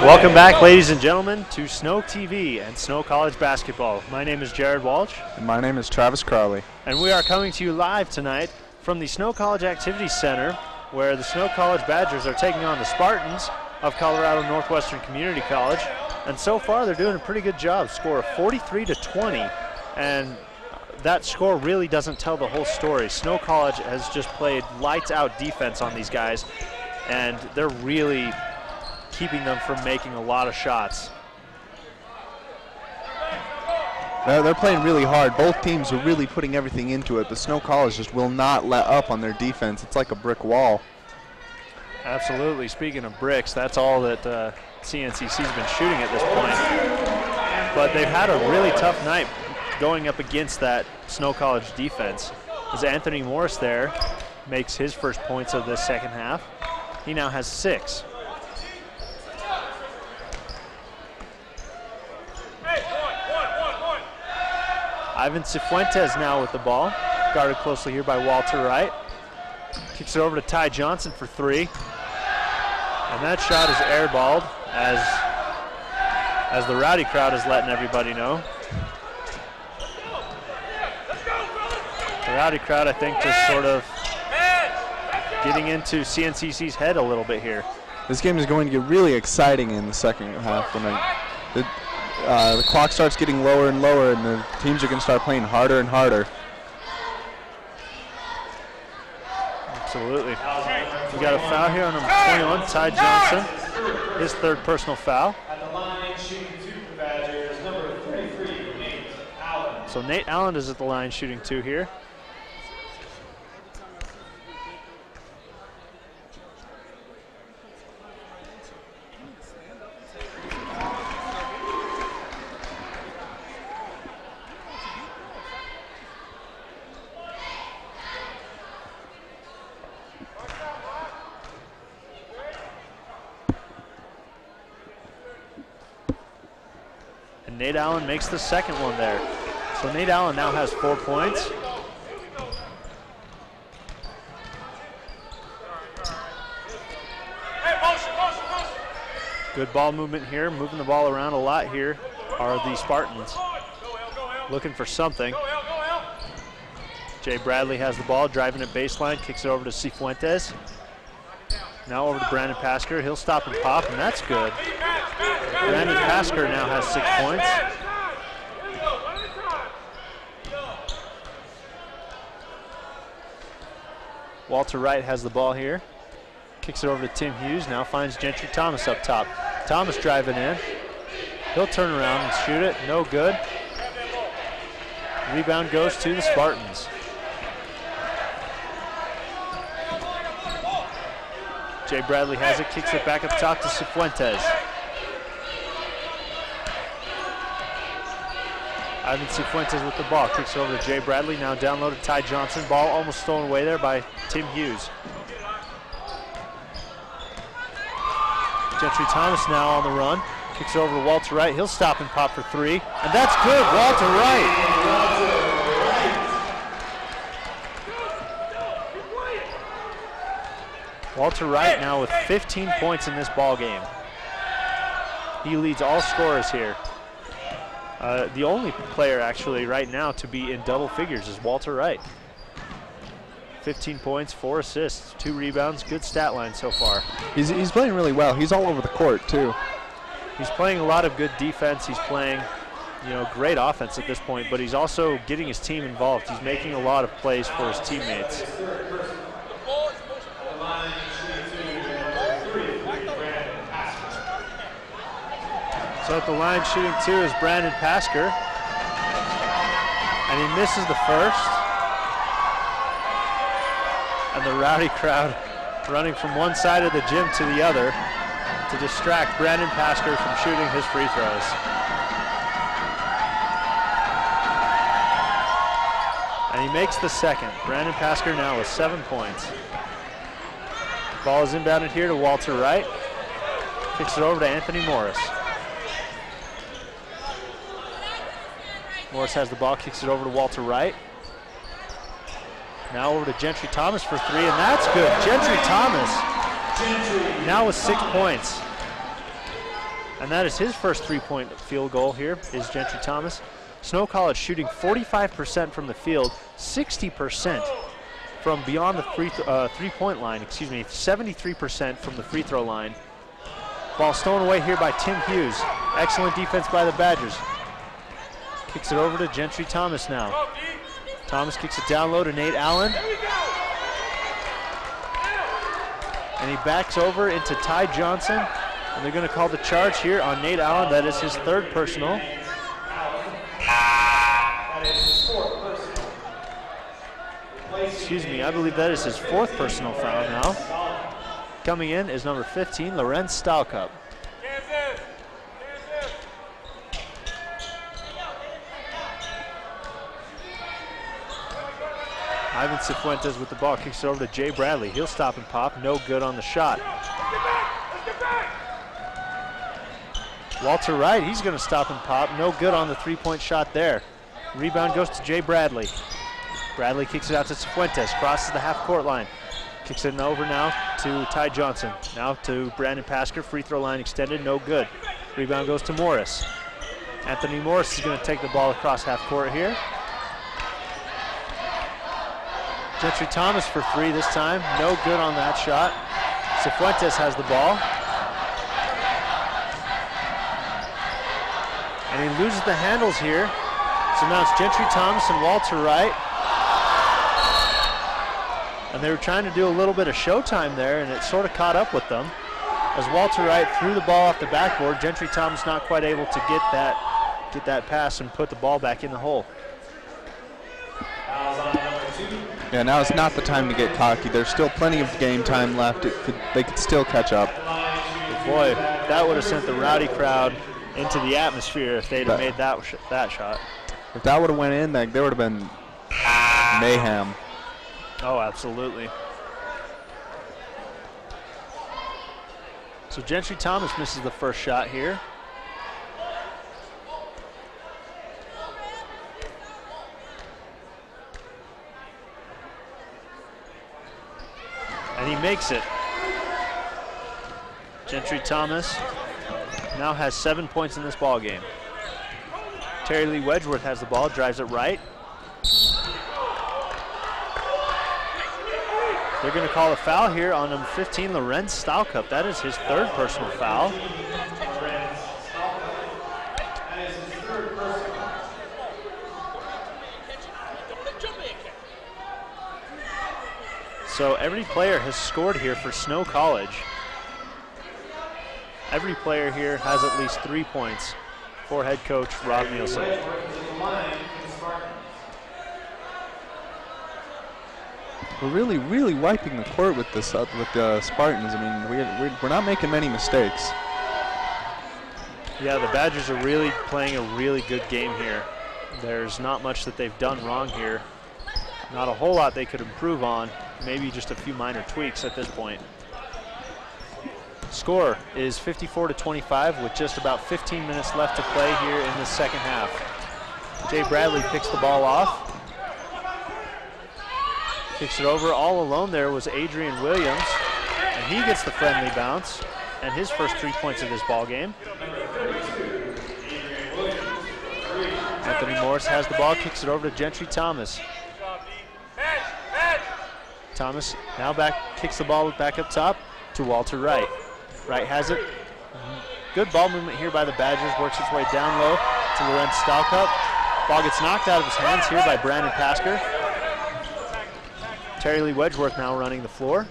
Welcome back, ladies and gentlemen, to Snow TV and Snow College basketball. My name is Jared Walsh. And my name is Travis Crowley. And we are coming to you live tonight from the Snow College Activity Center, where the Snow College Badgers are taking on the Spartans of Colorado Northwestern Community College. And so far, they're doing a pretty good job. Score of 43-20, and that score really doesn't tell the whole story. Snow College has just played lights-out defense on these guys, and they're really keeping them from making a lot of shots. They're playing really hard. Both teams are really putting everything into it, but Snow College just will not let up on their defense. It's like a brick wall. Absolutely. Speaking of bricks, that's all that CNCC's been shooting at this point. But they've had a really tough night going up against that Snow College defense. As Anthony Morris there makes his first points of this second half. He now has 6. Ivan Cifuentes now with the ball, guarded closely here by Walter Wright. Kicks it over to Ty Johnson for 3. And that shot is airballed as the Rowdy crowd is letting everybody know. The Rowdy crowd, I think, just sort of getting into CNCC's head a little bit here. This game is going to get really exciting in the second half when the clock starts getting lower and lower, and the teams are going to start playing harder and harder. Absolutely. We got a foul here on number 21, Ty Johnson. His third personal foul. At the line, shooting 2 for Badgers, number 33, Nate Allen. So Nate Allen is at the line shooting 2 here. Nate Allen makes the second one there. So Nate Allen now has 4 points. Good ball movement here, moving the ball around a lot here are the Spartans. Looking for something. Jay Bradley has the ball, driving it baseline, kicks it over to Cifuentes. Now over to Brandon Pasker. He'll stop and pop, and that's good. Brandon Pasker now has 6 points. Walter Wright has the ball here. Kicks it over to Tim Hughes. Now finds Gentry Thomas up top. Thomas driving in. He'll turn around and shoot it. No good. Rebound goes to the Spartans. Jay Bradley has it, kicks it back up top to Cifuentes. Ivan Cifuentes with the ball, kicks it over to Jay Bradley, now down low to Ty Johnson. Ball almost stolen away there by Tim Hughes. Gentry Thomas now on the run, kicks it over to Walter Wright. He'll stop and pop for 3, and that's good, Walter Wright. Walter Wright now with 15 points in this ball game. He leads all scorers here. The only player actually right now to be in double figures is Walter Wright. 15 points, 4 assists, 2 rebounds, good stat line so far. He's playing really well. He's all over the court too. He's playing a lot of good defense. He's playing, great offense at this point, but he's also getting his team involved. He's making a lot of plays for his teammates. So at the line shooting 2 is Brandon Pasker. And he misses the first. And the Rowdy crowd running from one side of the gym to the other to distract Brandon Pasker from shooting his free throws. And he makes the second. Brandon Pasker now with 7 points. Ball is inbounded here to Walter Wright. Kicks it over to Anthony Morris. Morris has the ball, kicks it over to Walter Wright. Now over to Gentry Thomas for 3, and that's good. Gentry Thomas now with 6 points. And that is his first three-point field goal here, is Gentry Thomas. Snow College shooting 45% from the field, 60% from beyond the three-point line, 73% from the free throw line. Ball stolen away here by Tim Hughes. Excellent defense by the Badgers. Kicks it over to Gentry Thomas now. Thomas kicks it down low to Nate Allen. And he backs over into Ty Johnson. And they're going to call the charge here on Nate Allen. That is his third personal. Excuse me, I believe that is his fourth personal foul now. Coming in is number 15, Lorenz Stalcup. Ivan Cifuentes with the ball, kicks it over to Jay Bradley. He'll stop and pop, no good on the shot. Walter Wright, he's going to stop and pop, no good on the three-point shot there. Rebound goes to Jay Bradley. Bradley kicks it out to Cifuentes, crosses the half-court line. Kicks it over now to Ty Johnson. Now to Brandon Pasker, free throw line extended, no good. Rebound goes to Morris. Anthony Morris is going to take the ball across half-court here. Gentry Thomas for three this time, no good on that shot. Cifuentes has the ball. And he loses the handles here. So now it's Gentry Thomas and Walter Wright. And they were trying to do a little bit of showtime there, and it sort of caught up with them. As Walter Wright threw the ball off the backboard, Gentry Thomas not quite able to get that pass and put the ball back in the hole. Yeah, now is not the time to get cocky. There's still plenty of game time left. They could still catch up. Boy, that would have sent the rowdy crowd into the atmosphere if they'd have made that shot. If that would have went in, there would have been mayhem. Oh, absolutely. So Gentry Thomas misses the first shot here. And he makes it. Gentry Thomas now has 7 points in this ball game. Terry Lee Wedgeworth has the ball, drives it right. They're going to call a foul here on number 15, Lorenz Stalcup. That is his third personal foul. So every player has scored here for Snow College. Every player here has at least 3 points for head coach Rob Nielsen. We're really wiping the court with this with the Spartans. I mean, we're not making many mistakes. Yeah, the Badgers are really playing a really good game here. There's not much that they've done wrong here. Not a whole lot they could improve on. Maybe just a few minor tweaks at this point. Score is 54-25 with just about 15 minutes left to play here in the second half. Jay Bradley picks the ball off. Kicks it over. All alone there was Adrian Williams, and he gets the friendly bounce and his first 3 points of this ball game. Anthony Morris has the ball, kicks it over to Gentry Thomas. Thomas now kicks the ball back up top to Walter Wright. Wright has it. Good ball movement here by the Badgers, works its way down low to Lorenz Stalcup. Ball gets knocked out of his hands here by Brandon Pasker. Terry Lee Wedgeworth now running the floor.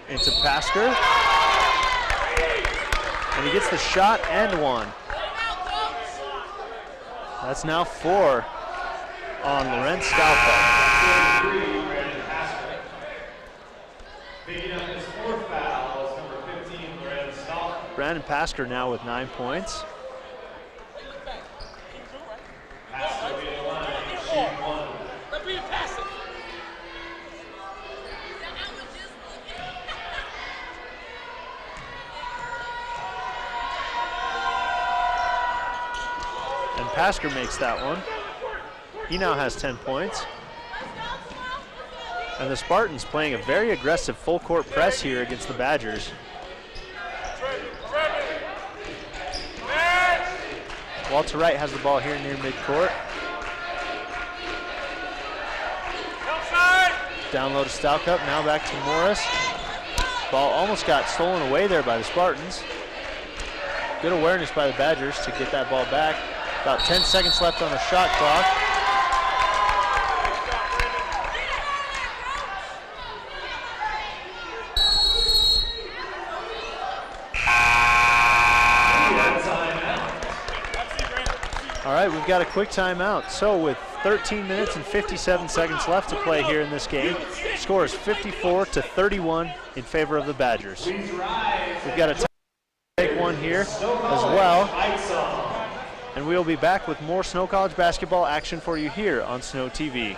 Into Pasker. And he gets the shot and one. That's now 4 on Lorenz Stalcup. Brandon Pasker now with 9 points. And Pasker makes that one. He now has 10 points. And the Spartans playing a very aggressive full court press here against the Badgers. Walter Wright has the ball here near midcourt. Down low to Stalcup, now back to Morris. Ball almost got stolen away there by the Spartans. Good awareness by the Badgers to get that ball back. About 10 seconds left on the shot clock. All right, we've got a quick timeout. So with 13 minutes and 57 seconds left to play here in this game, score is 54-31 in favor of the Badgers. We've got a take one here as well. And we'll be back with more Snow College basketball action for you here on Snow TV.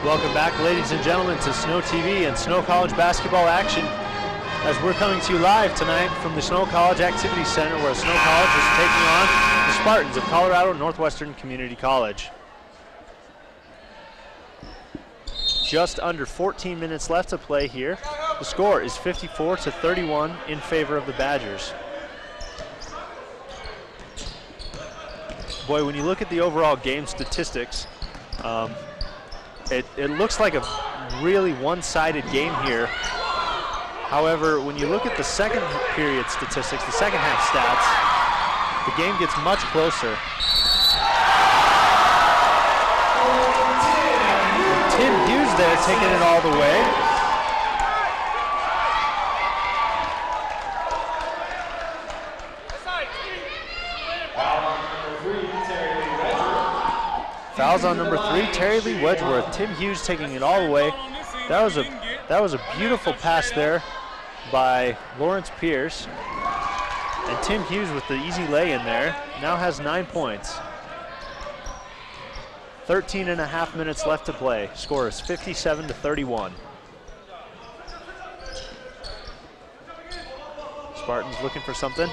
Welcome back, ladies and gentlemen, to Snow TV and Snow College basketball action as we're coming to you live tonight from the Snow College Activity Center, where Snow College is taking on the Spartans of Colorado Northwestern Community College. Just under 14 minutes left to play here. The score is 54-31 in favor of the Badgers. Boy, when you look at the overall game statistics, it looks like a really one-sided game here. However, when you look at the second period statistics, the second half stats, the game gets much closer. Tim Hughes there taking it all the way. Fouls on number 3, Terry Lee Wedgeworth. Tim Hughes taking it all the way. That was a beautiful pass there by Lawrence Pierce. And Tim Hughes with the easy lay in there now has 9 points. 13 and a half minutes left to play. Score is 57-31. Spartans looking for something.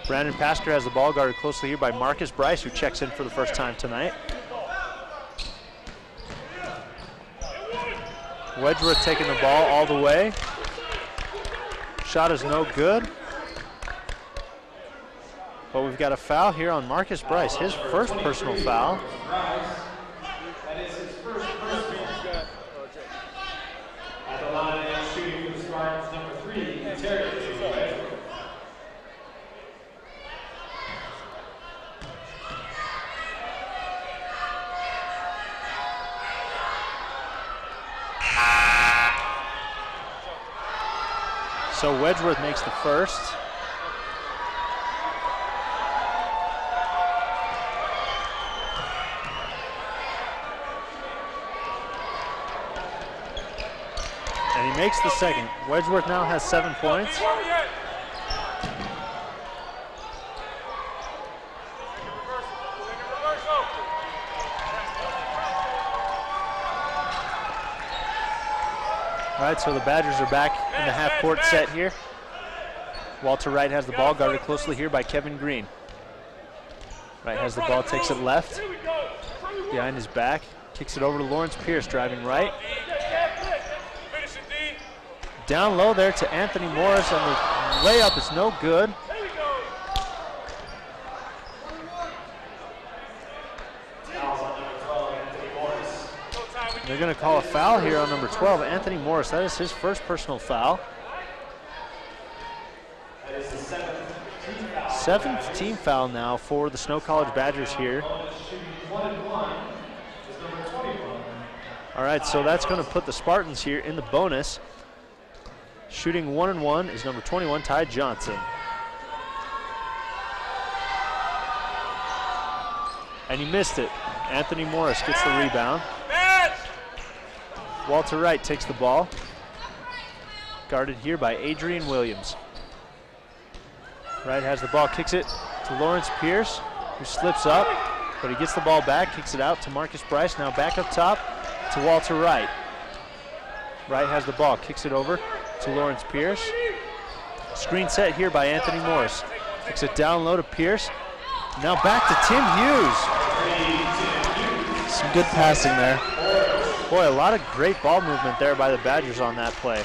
Brandon Pasker has the ball, guarded closely here by Marcus Bryce, who checks in for the first time tonight. Wedgeworth taking the ball all the way. Shot is no good. But we've got a foul here on Marcus Bryce, his first personal foul. That is his first personal. At the line, shooting for the Spartans, number 3, Terry Lee Wedgeworth. So Wedgeworth makes the first. And he makes the second. Wedgeworth now has 7 points. All right, so the Badgers are back in the half-court set here. Walter Wright has the ball, guarded closely here by Kevin Green. Wright has the ball, takes it left, behind his back, kicks it over to Lawrence Pierce, driving right. Down low there to Anthony Morris, and the layup is no good. They're going to call a foul here on number 12, Anthony Morris. That is his first personal foul. That is the Seventh team foul now for the Snow College Badgers here. All right, so that's going to put the Spartans here in the bonus. Shooting 1 and 1 is number 21, Ty Johnson. And he missed it. Anthony Morris gets the rebound. Walter Wright takes the ball. Guarded here by Adrian Williams. Wright has the ball, kicks it to Lawrence Pierce, who slips up, but he gets the ball back, kicks it out to Marcus Bryce. Now back up top to Walter Wright. Wright has the ball, kicks it over to Lawrence Pierce. Screen set here by Anthony Morris. Kicks it down low to Pierce. Now back to Tim Hughes. Some good passing there. Boy, a lot of great ball movement there by the Badgers on that play.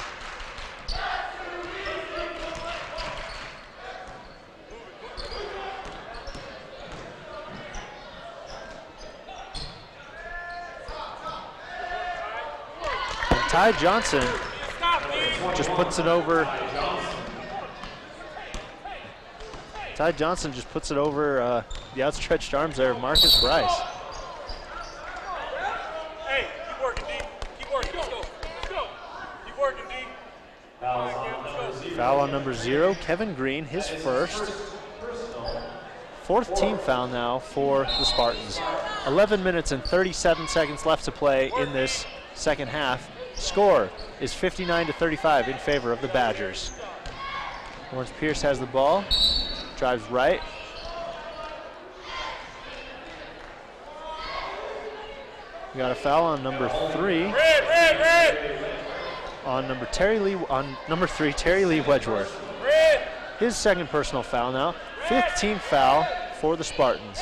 And Ty Johnson just puts it over. Ty Johnson just puts it over the outstretched arms there of Marcus Bryce. Hey, keep working, D. Keep working. Let's go. Let's go. Keep working, D. Foul on number 0, Kevin Green, his first. Fourth team foul now for the Spartans. 11 minutes and 37 seconds left to play in this second half. Score is 59-35 in favor of the Badgers. Lawrence Pierce has the ball, drives right. We got a foul on number 3. On number 3, Terry Lee Wedgeworth. His second personal foul now. 5th team foul for the Spartans.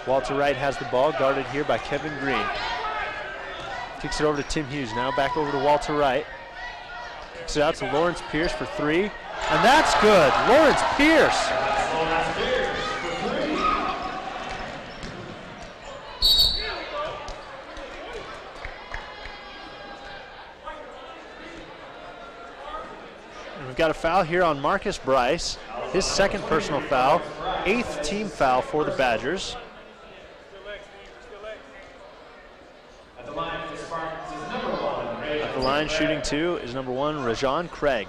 Walter Wright has the ball, guarded here by Kevin Green. Kicks it over to Tim Hughes, now back over to Walter Wright. Kicks it out to Lawrence Pierce for 3, and that's good. Lawrence Pierce. And we've got a foul here on Marcus Bryce, his second personal foul, 8th team foul for the Badgers. At the line for the Spartans is number 1. At the line shooting 2 is number 1, Rajon Craig.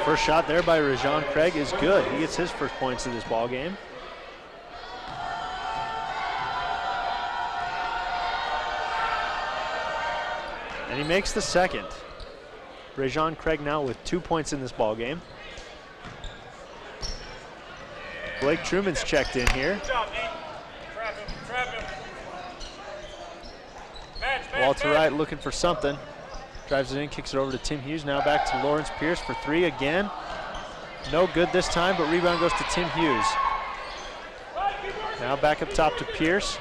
First shot there by Rajon Craig is good. He gets his first points in this ball game. And he makes the second. Rajon Craig now with 2 points in this ball game. Blake Truman's checked in here. Good job, D. Trap him. Trap him. Match, Walter Wright looking for something. Drives it in, kicks it over to Tim Hughes. Now back to Lawrence Pierce for 3 again. No good this time, but rebound goes to Tim Hughes. Now back up top to Pierce.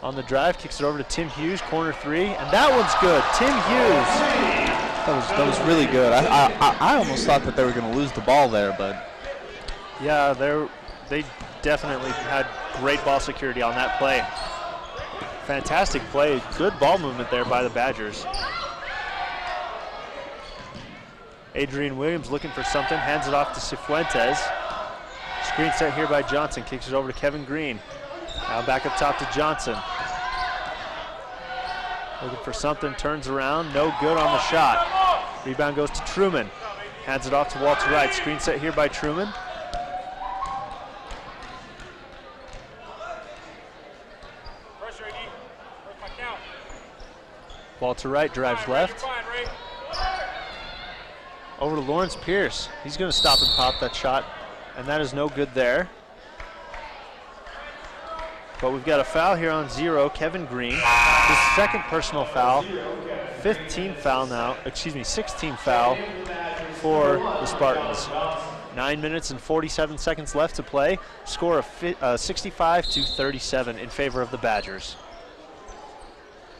On the drive, kicks it over to Tim Hughes, corner 3, and that one's good. Tim Hughes. That was really good. I almost thought that they were going to lose the ball there, but yeah, they definitely had great ball security on that play. Fantastic play, good ball movement there by the Badgers. Adrian Williams looking for something, hands it off to Cifuentes. Screen set here by Johnson, kicks it over to Kevin Green. Now back up top to Johnson. Looking for something, turns around, no good on the shot. Rebound goes to Truman. Hands it off to Walter Wright. Screen set here by Truman. Walter Wright drives left. Over to Lawrence Pierce. He's going to stop and pop that shot, and that is no good there. But we've got a foul here on 0, Kevin Green. His second personal foul, 5th team foul now, 16th foul for the Spartans. 9 minutes and 47 seconds left to play. Score of 65-37 in favor of the Badgers.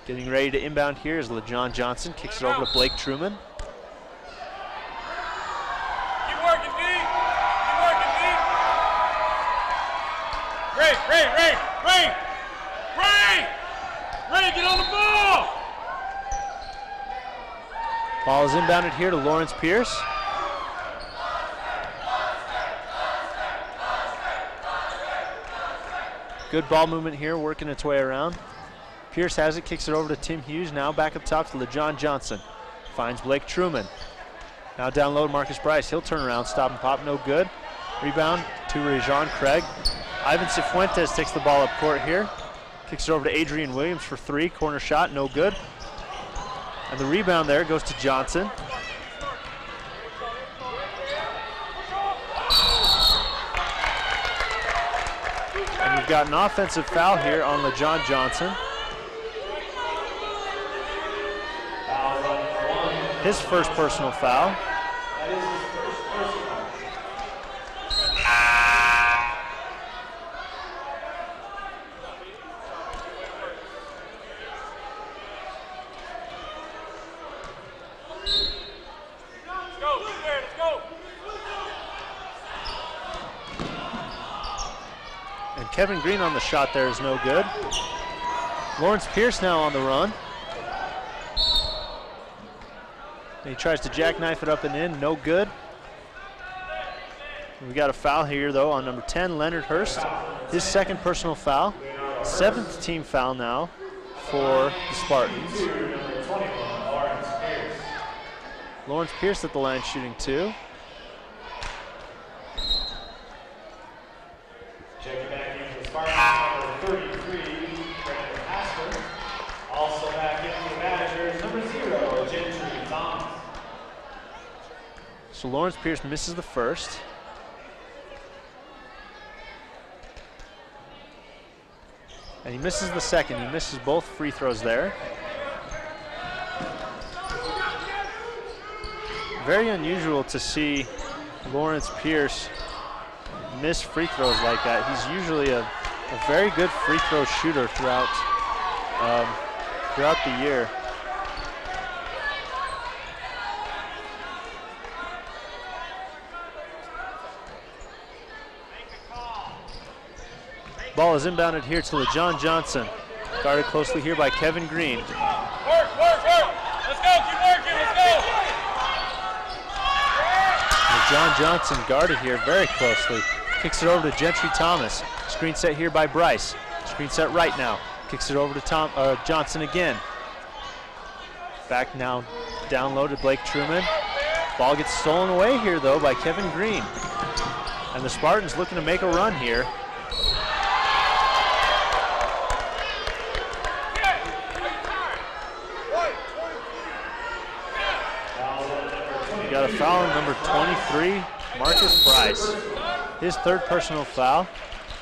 Getting ready to inbound here is LeJohn Johnson. Kicks it over to Blake Truman. Keep working, D. Keep working, D. Ray, get on the ball! Ball is inbounded here to Lawrence Pierce. Good ball movement here, working its way around. Pierce has it, kicks it over to Tim Hughes. Now back up top to LeJohn Johnson. Finds Blake Truman. Now down low to Marcus Bryce. He'll turn around, stop and pop, no good. Rebound to Rajon Craig. Ivan Cifuentes takes the ball up court here. Kicks it over to Adrian Williams for three. Corner shot, no good. And the rebound there goes to Johnson. And we've got an offensive foul here on LeJohn Johnson. His first personal foul. And Kevin Green on the shot there is no good. Lawrence Pierce now on the run. And he tries to jackknife it up and in, no good. We got a foul here though on number 10, Leonard Hurst. His second personal foul. 7th team foul now for the Spartans. Lawrence Pierce at the line shooting two. Checking back in for the Spartans, number 33, Brandon Hasker. Also back in for the Badgers, number 0, Gentry Thomas. So Lawrence Pierce misses the first. And he misses the second. He misses both free throws there. Very unusual to see Lawrence Pierce miss free throws like that. He's usually a very good free throw shooter throughout the year. Ball is inbounded here to LeJohn Johnson. Guarded closely here by Kevin Green. Work! Let's go, keep working, let's go! LeJohn Johnson guarded here very closely. Kicks it over to Gentry Thomas. Screen set here by Bryce. Screen set right now. Kicks it over to Johnson again. Back now down low to Blake Truman. Ball gets stolen away here though by Kevin Green. And the Spartans looking to make a run here. We got a foul on number 23, Marcus Bryce. His third personal foul.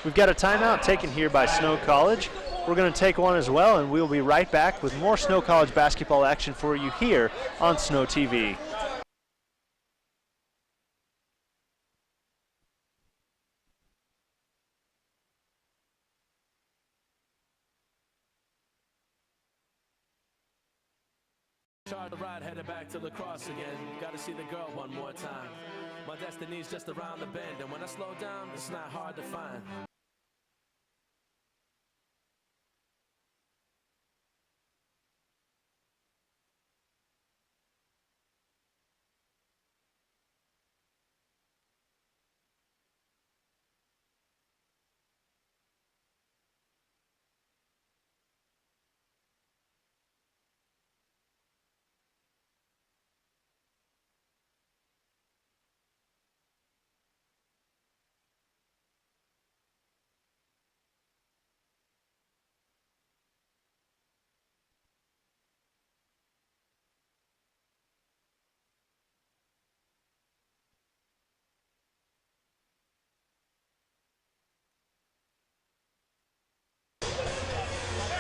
We've got a timeout taken here by Snow College. We're going to take one as well, and we'll be right back with more Snow College basketball action for you here on Snow TV. Charge the ride, headed back to lacrosse again. Gotta see the girl one more time. My destiny's just around the bend, and when I slow down, it's not hard to find.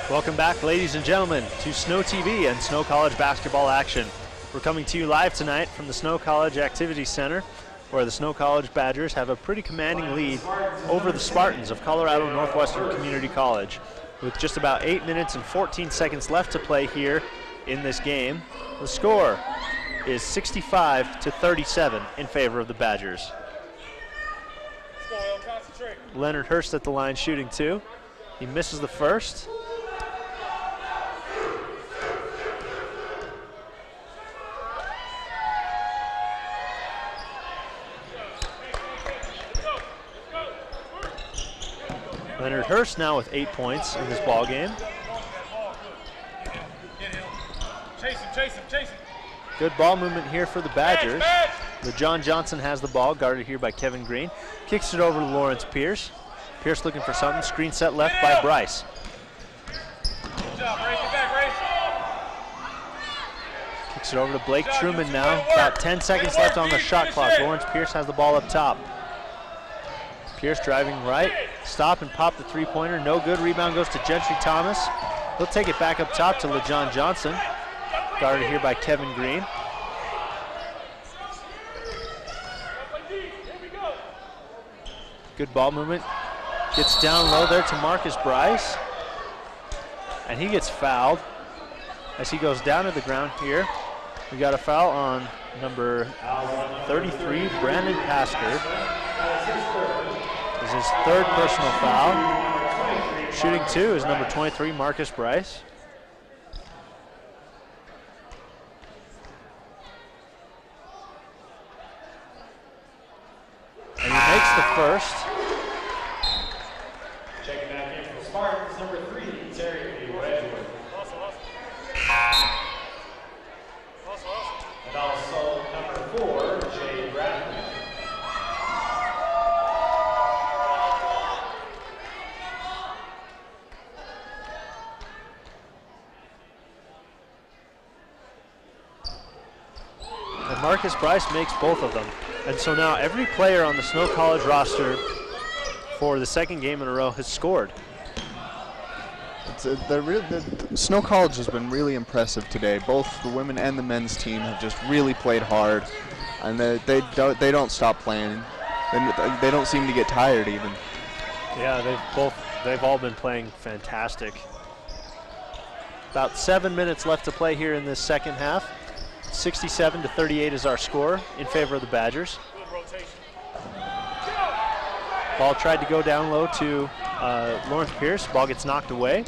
Welcome back, ladies and gentlemen, to Snow TV and Snow College basketball action. We're coming to you live tonight from the Snow College Activity Center, where the Snow College Badgers have a pretty commanding lead over the Spartans of Colorado Northwestern Community College. With just about 8 minutes and 14 seconds left to play here in this game, the score is 65-37 in favor of the Badgers. Leonard Hurst at the line shooting 2. He misses the first. Leonard Hurst now with 8 points in this ball game. Chase him. Good ball movement here for the Badgers. LeJohn Johnson has the ball, guarded here by Kevin Green. Kicks it over to Lawrence Pierce. Pierce looking for something. Screen set left by Bryce. Good job, Ray. Get back, Ray. Kicks it over to Blake Truman now. About 10 seconds left on the shot clock. Lawrence Pierce has the ball up top. Pierce driving right. Stop and pop the three-pointer. No good. Rebound goes to Gentry Thomas. He'll take it back up top to LeJohn Johnson. Guarded here by Kevin Green. Good ball movement. Gets down low there to Marcus Bryce. And he gets fouled as he goes down to the ground here. We got a foul on number 33, Brandon Pasker. This is his third personal foul. Shooting 2 is number 23, Marcus Bryce. And he makes the first. Checking back in for the Spartans, number 3, Terry Wedgwood. And also number 4, Jay Bradley. And Marcus Bryce makes both of them. And so now every player on the Snow College roster for the second game in a row has scored. The Snow College has been really impressive today. Both the women and the men's team have just really played hard, and they don't stop playing. They don't seem to get tired even. Yeah, they've all been playing fantastic. About 7 minutes left to play here in this second half. 67-38 is our score in favor of the Badgers. Ball tried to go down low to Lawrence Pierce. Ball gets knocked away.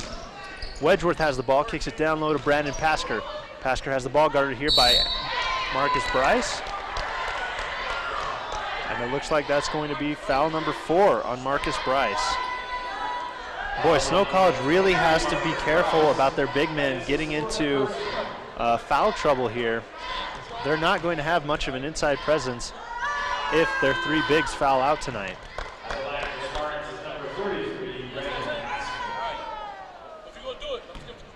Wedgeworth has the ball, kicks it down low to Brandon Pasker. Pasker has the ball, guarded here by Marcus Bryce. And it looks like that's going to be foul number 4 on Marcus Bryce. Boy, Snow College really has to be careful about their big men getting into foul trouble here. They're not going to have much of an inside presence if their 3 bigs foul out tonight. At the line for Spartans is number 33, Brandon Pasker. If you're going to do it,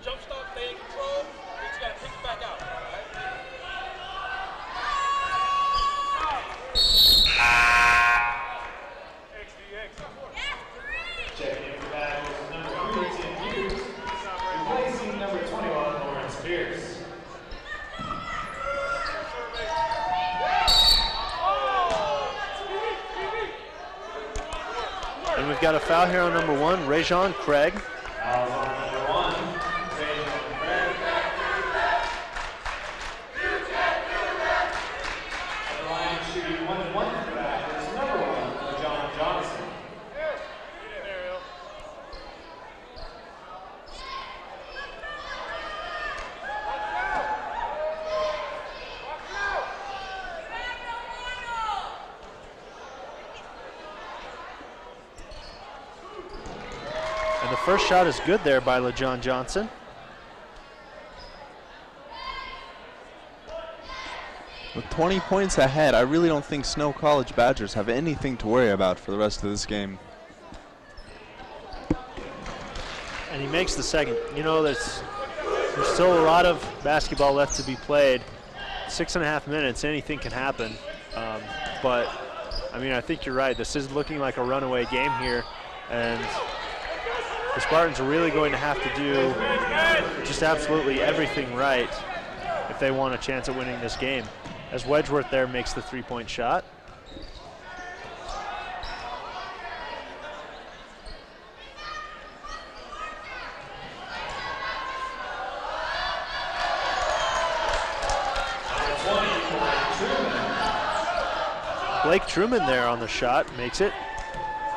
jump stop, stay in control, you just got to pick it back out. Checking in for that is number 3, Tim Hughes. Replacing number 21, Lawrence Pierce. And we've got a foul here on number 1, Rajon Craig. Fouls on number 1, Rajon Craig. At the line shooting 1-1 for that is number 1, LeJohn Johnson. And the first shot is good there by LeJohn Johnson. With 20 points ahead, I really don't think Snow College Badgers have anything to worry about for the rest of this game. And he makes the second. You know, there's still a lot of basketball left to be played. 6.5 minutes, anything can happen. But, I mean, I think you're right. This is looking like a runaway game here. And the Spartans are really going to have to do just absolutely everything right if they want a chance at winning this game. As Wedgeworth there makes the 3-point shot. Blake Truman there on the shot, makes it.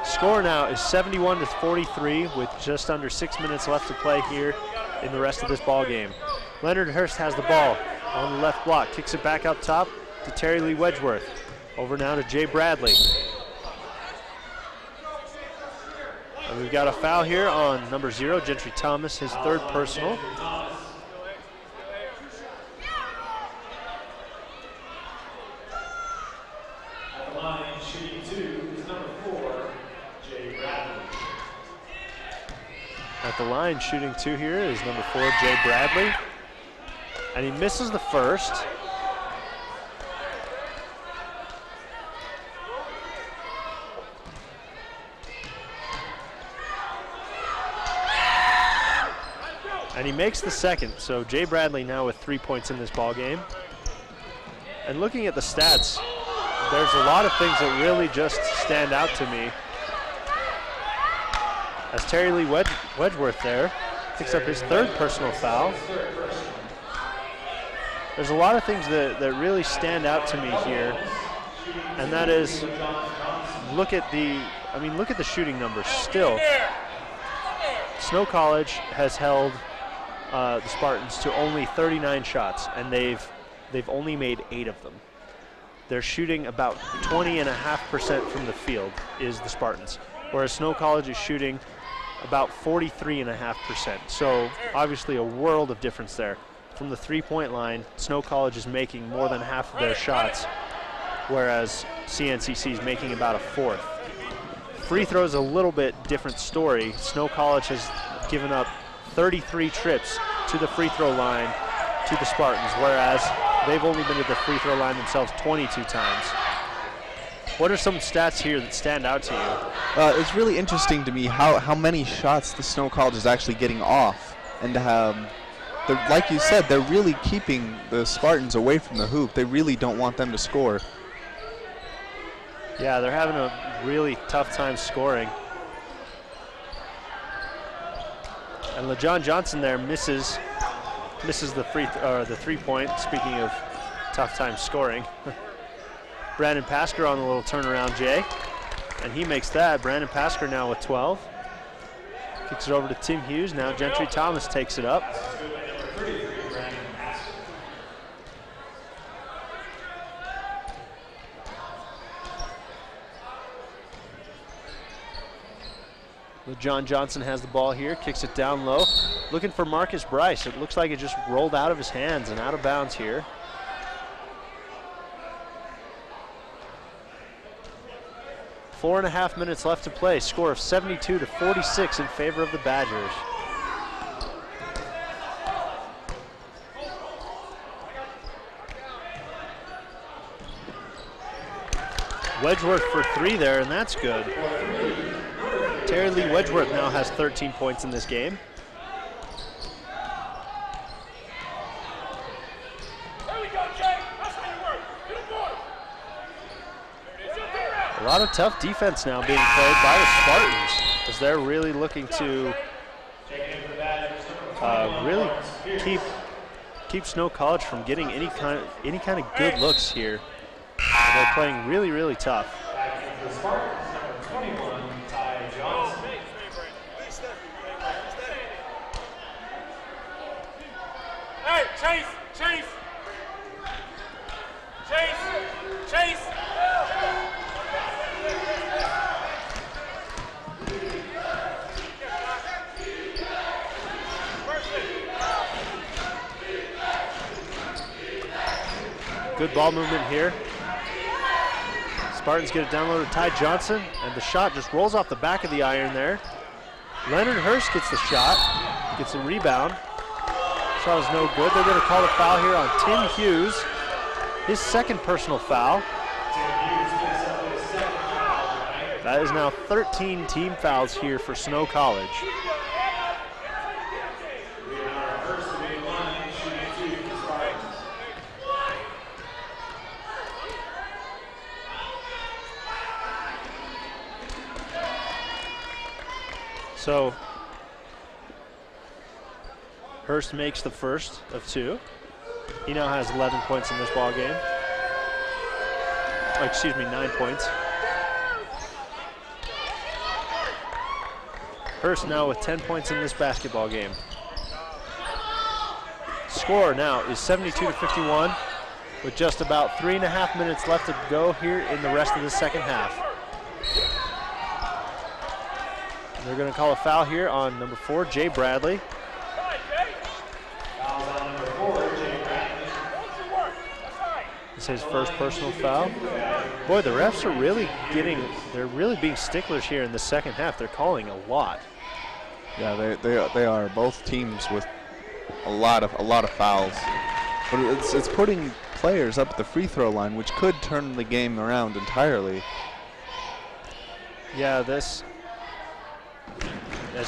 Score now is 71-43 with just under 6 minutes left to play here in the rest of this ball game. Leonard Hurst has the ball on the left block, kicks it back up top to Terry Lee Wedgeworth. Over now to Jay Bradley. And we've got a foul here on number 0, Gentry Thomas, his third personal. At the line, shooting 2 is number 4, Jay Bradley. At the line, shooting 2 here is number 4, Jay Bradley. And he misses the first. And he makes the second. So Jay Bradley now with 3 points in this ball game. And looking at the stats, there's a lot of things that really just stand out to me. As Terry Lee Wedgeworth there picks up his third personal foul. There's a lot of things that really stand out to me here, and that is, look at the shooting numbers. Still, Snow College has held the Spartans to only 39 shots, and they've only made 8 of them. They're shooting about 20.5% from the field is the Spartans, whereas Snow College is shooting about 43.5%. So obviously a world of difference there. From the 3-point line, Snow College is making more than half of their shots, whereas CNCC is making about a fourth. Free throws a little bit different story. Snow College has given up 33 trips to the free throw line to the Spartans, whereas they've only been to the free throw line themselves 22 times. What are some stats here that stand out to you? It's really interesting to me how many shots the Snow College is actually getting off, and like you said, they're really keeping the Spartans away from the hoop. They really don't want them to score. Yeah, they're having a really tough time scoring. And LeJohn Johnson there misses the 3-point. Speaking of tough time scoring, Brandon Pasker on the little turnaround, Jay, and he makes that. Brandon Pasker now with 12. Kicks it over to Tim Hughes. Now Gentry Thomas takes it up. LeJohn Johnson has the ball here, kicks it down low. Looking for Marcus Bryce. It looks like it just rolled out of his hands and out of bounds here. Four and a half minutes left to play. Score of 72-46 in favor of the Badgers. Wedgeworth for 3 there, and that's good. Terry Lee Wedgeworth now has 13 points in this game. A lot of tough defense now being played by the Spartans, as they're really looking to really keep Snow College from getting any kind of good looks here. They're playing really, really tough. The Spartans, number 21, Ty Johnson. Hey, Chase! Chase! Chase! Chase! Good ball movement here. Spartans get it down low to Ty Johnson, and the shot just rolls off the back of the iron there. Leonard Hurst gets the shot, gets a rebound. Shot is no good. They're going to call a foul here on Tim Hughes, his second personal foul. That is now 13 team fouls here for Snow College. So Hurst makes the first of 2. He now has 11 points in this ball game. 9 points. Hurst now with 10 points in this basketball game. Score now is 72-51 with just about 3.5 minutes left to go here in the rest of the second half. And they're going to call a foul here on number 4, Jay Bradley. It's his first personal foul. Boy, the refs are really they're really being sticklers here in the second half. They're calling a lot. Yeah, they are both teams with a lot of fouls. But it's putting players up at the free throw line, which could turn the game around entirely. Yeah, as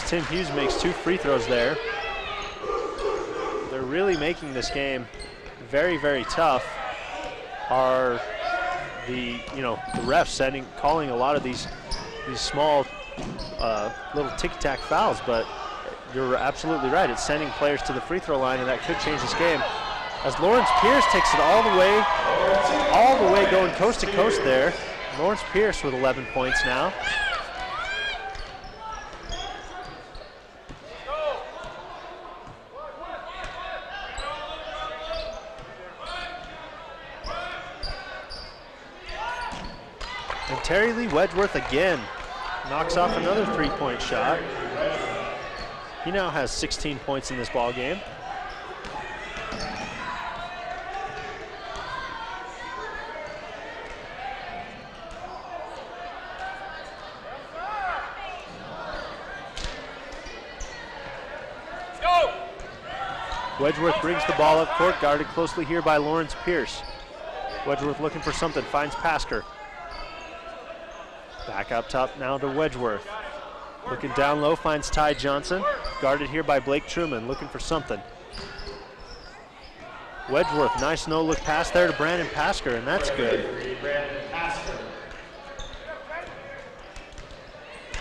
Tim Hughes makes 2 free throws there. They're really making this game very, very tough. Are the refs calling a lot of these small little ticky-tack fouls, but you're absolutely right. It's sending players to the free throw line, and that could change this game. As Lawrence Pierce takes it all the way going coast to coast there. Lawrence Pierce with 11 points now. And Terry Lee Wedgeworth again knocks off another 3-point shot. He now has 16 points in this ball game. Let's go! Wedgeworth brings the ball up court, guarded closely here by Lawrence Pierce. Wedgeworth looking for something, finds Pasker. Back up top now to Wedgeworth. Looking down low, finds Ty Johnson. Guarded here by Blake Truman, looking for something. Wedgeworth, nice no-look pass there to Brandon Pasker, and that's good.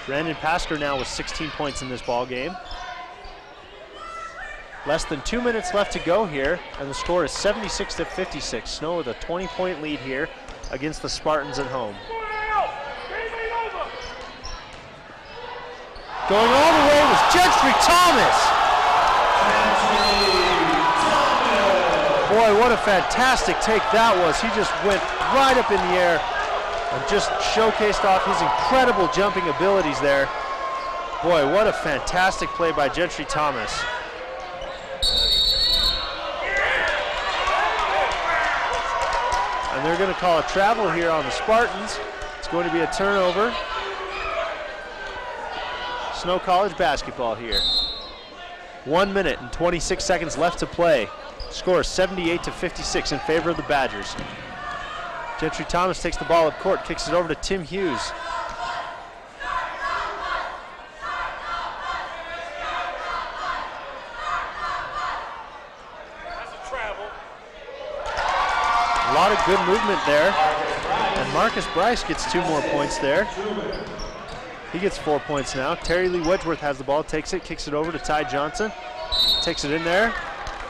Brandon Pasker now with 16 points in this ball game. Less than 2 minutes left to go here, and the score is 76-56. Snow with a 20-point lead here against the Spartans at home. Going all the way was Gentry Thomas. Boy, what a fantastic take that was. He just went right up in the air and just showcased off his incredible jumping abilities there. Boy, what a fantastic play by Gentry Thomas. And they're going to call a travel here on the Spartans. It's going to be a turnover. Snow College basketball here. 1 minute and 26 seconds left to play. Score 78-56 in favor of the Badgers. Gentry Thomas takes the ball up court, kicks it over to Tim Hughes. That's a travel. A lot of good movement there. And Marcus Bryce gets 2 more points there. He gets 4 points now. Terry Lee Wedgeworth has the ball, takes it, kicks it over to Ty Johnson. Takes it in there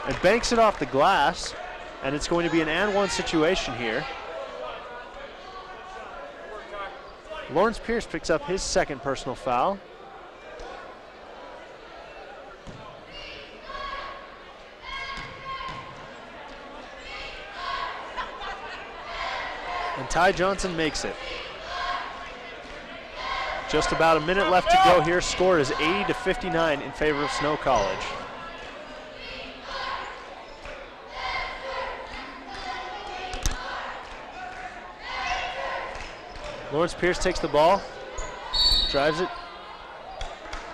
and banks it off the glass. And it's going to be an and-one situation here. Lawrence Pierce picks up his second personal foul. And Ty Johnson makes it. Just about a minute left to go here. Score is 80-59 in favor of Snow College. Lawrence Pierce takes the ball, drives it.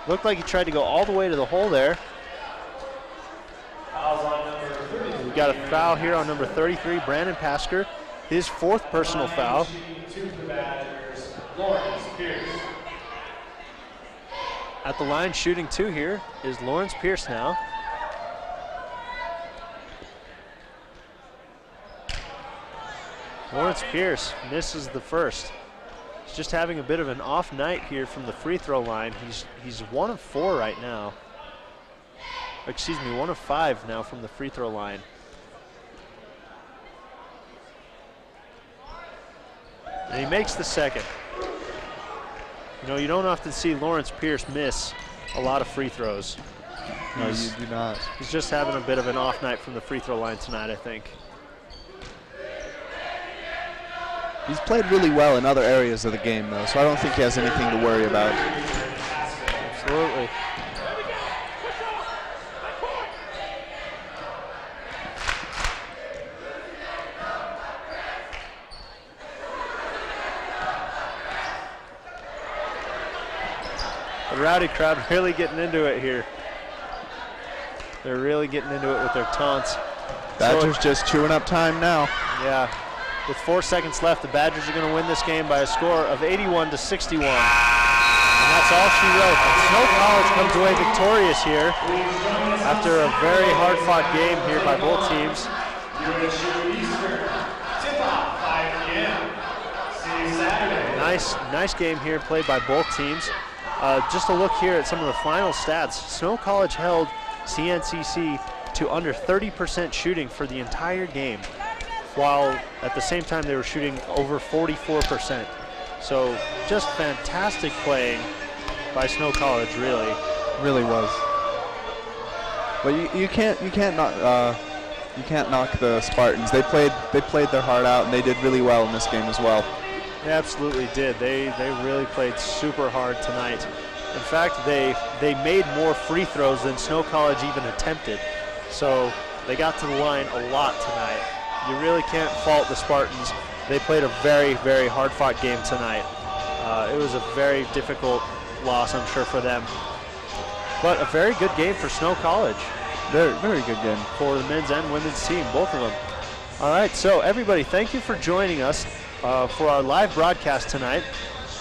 Looked like he tried to go all the way to the hole there. We've got a foul here on number 33, Brandon Pasker. His 4th personal foul. At the line shooting 2 here is Lawrence Pierce now. Lawrence Pierce misses the first. He's just having a bit of an off night here from the free throw line. He's 1 of 4 right now. Excuse me, 1 of 5 now from the free throw line. And he makes the second. You know, you don't often see Lawrence Pierce miss a lot of free throws. No, you do not. He's just having a bit of an off night from the free throw line tonight, I think. He's played really well in other areas of the game, though, so I don't think he has anything to worry about. Absolutely. The rowdy crowd really getting into it here. They're really getting into it with their taunts. Badgers just chewing up time now. Yeah. With 4 seconds left, the Badgers are going to win this game by a score of 81-61. And that's all she wrote. And Snow College comes away victorious here after a very hard-fought game here by both teams. Tip-off, 5 p.m. See you Saturday. Nice game here played by both teams. Just a look here at some of the final stats. Snow College held CNCC to under 30% shooting for the entire game, while at the same time they were shooting over 44%. So just fantastic playing by Snow College, really. Really was. But you can't knock the Spartans. They played their heart out, and they did really well in this game as well. They absolutely did. They really played super hard tonight. In fact, they made more free throws than Snow College even attempted. So they got to the line a lot tonight. You really can't fault the Spartans. They played a very, very hard-fought game tonight. It was a very difficult loss, I'm sure, for them. But a very good game for Snow College. Very, very good game. For the men's and women's team, both of them. All right, so everybody, thank you for joining us for our live broadcast tonight.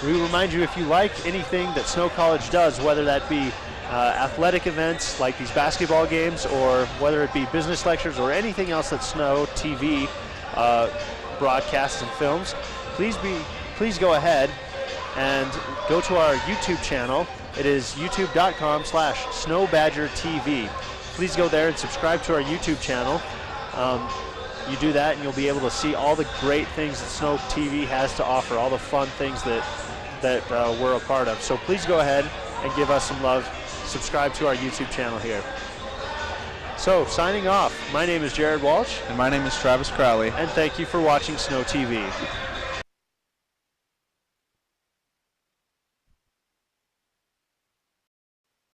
We remind you, if you like anything that Snow College does, whether that be athletic events like these basketball games, or whether it be business lectures or anything else that Snow TV broadcasts and films, please go ahead and go to our YouTube channel. It is youtube.com/snowbadgertv. Please go there and subscribe to our YouTube channel. You do that and you'll be able to see all the great things that Snow TV has to offer, all the fun things that we're a part of. So please go ahead and give us some love. Subscribe to our YouTube channel here. So signing off, my name is Jared Walsh. And my name is Travis Crowley. And thank you for watching Snow TV.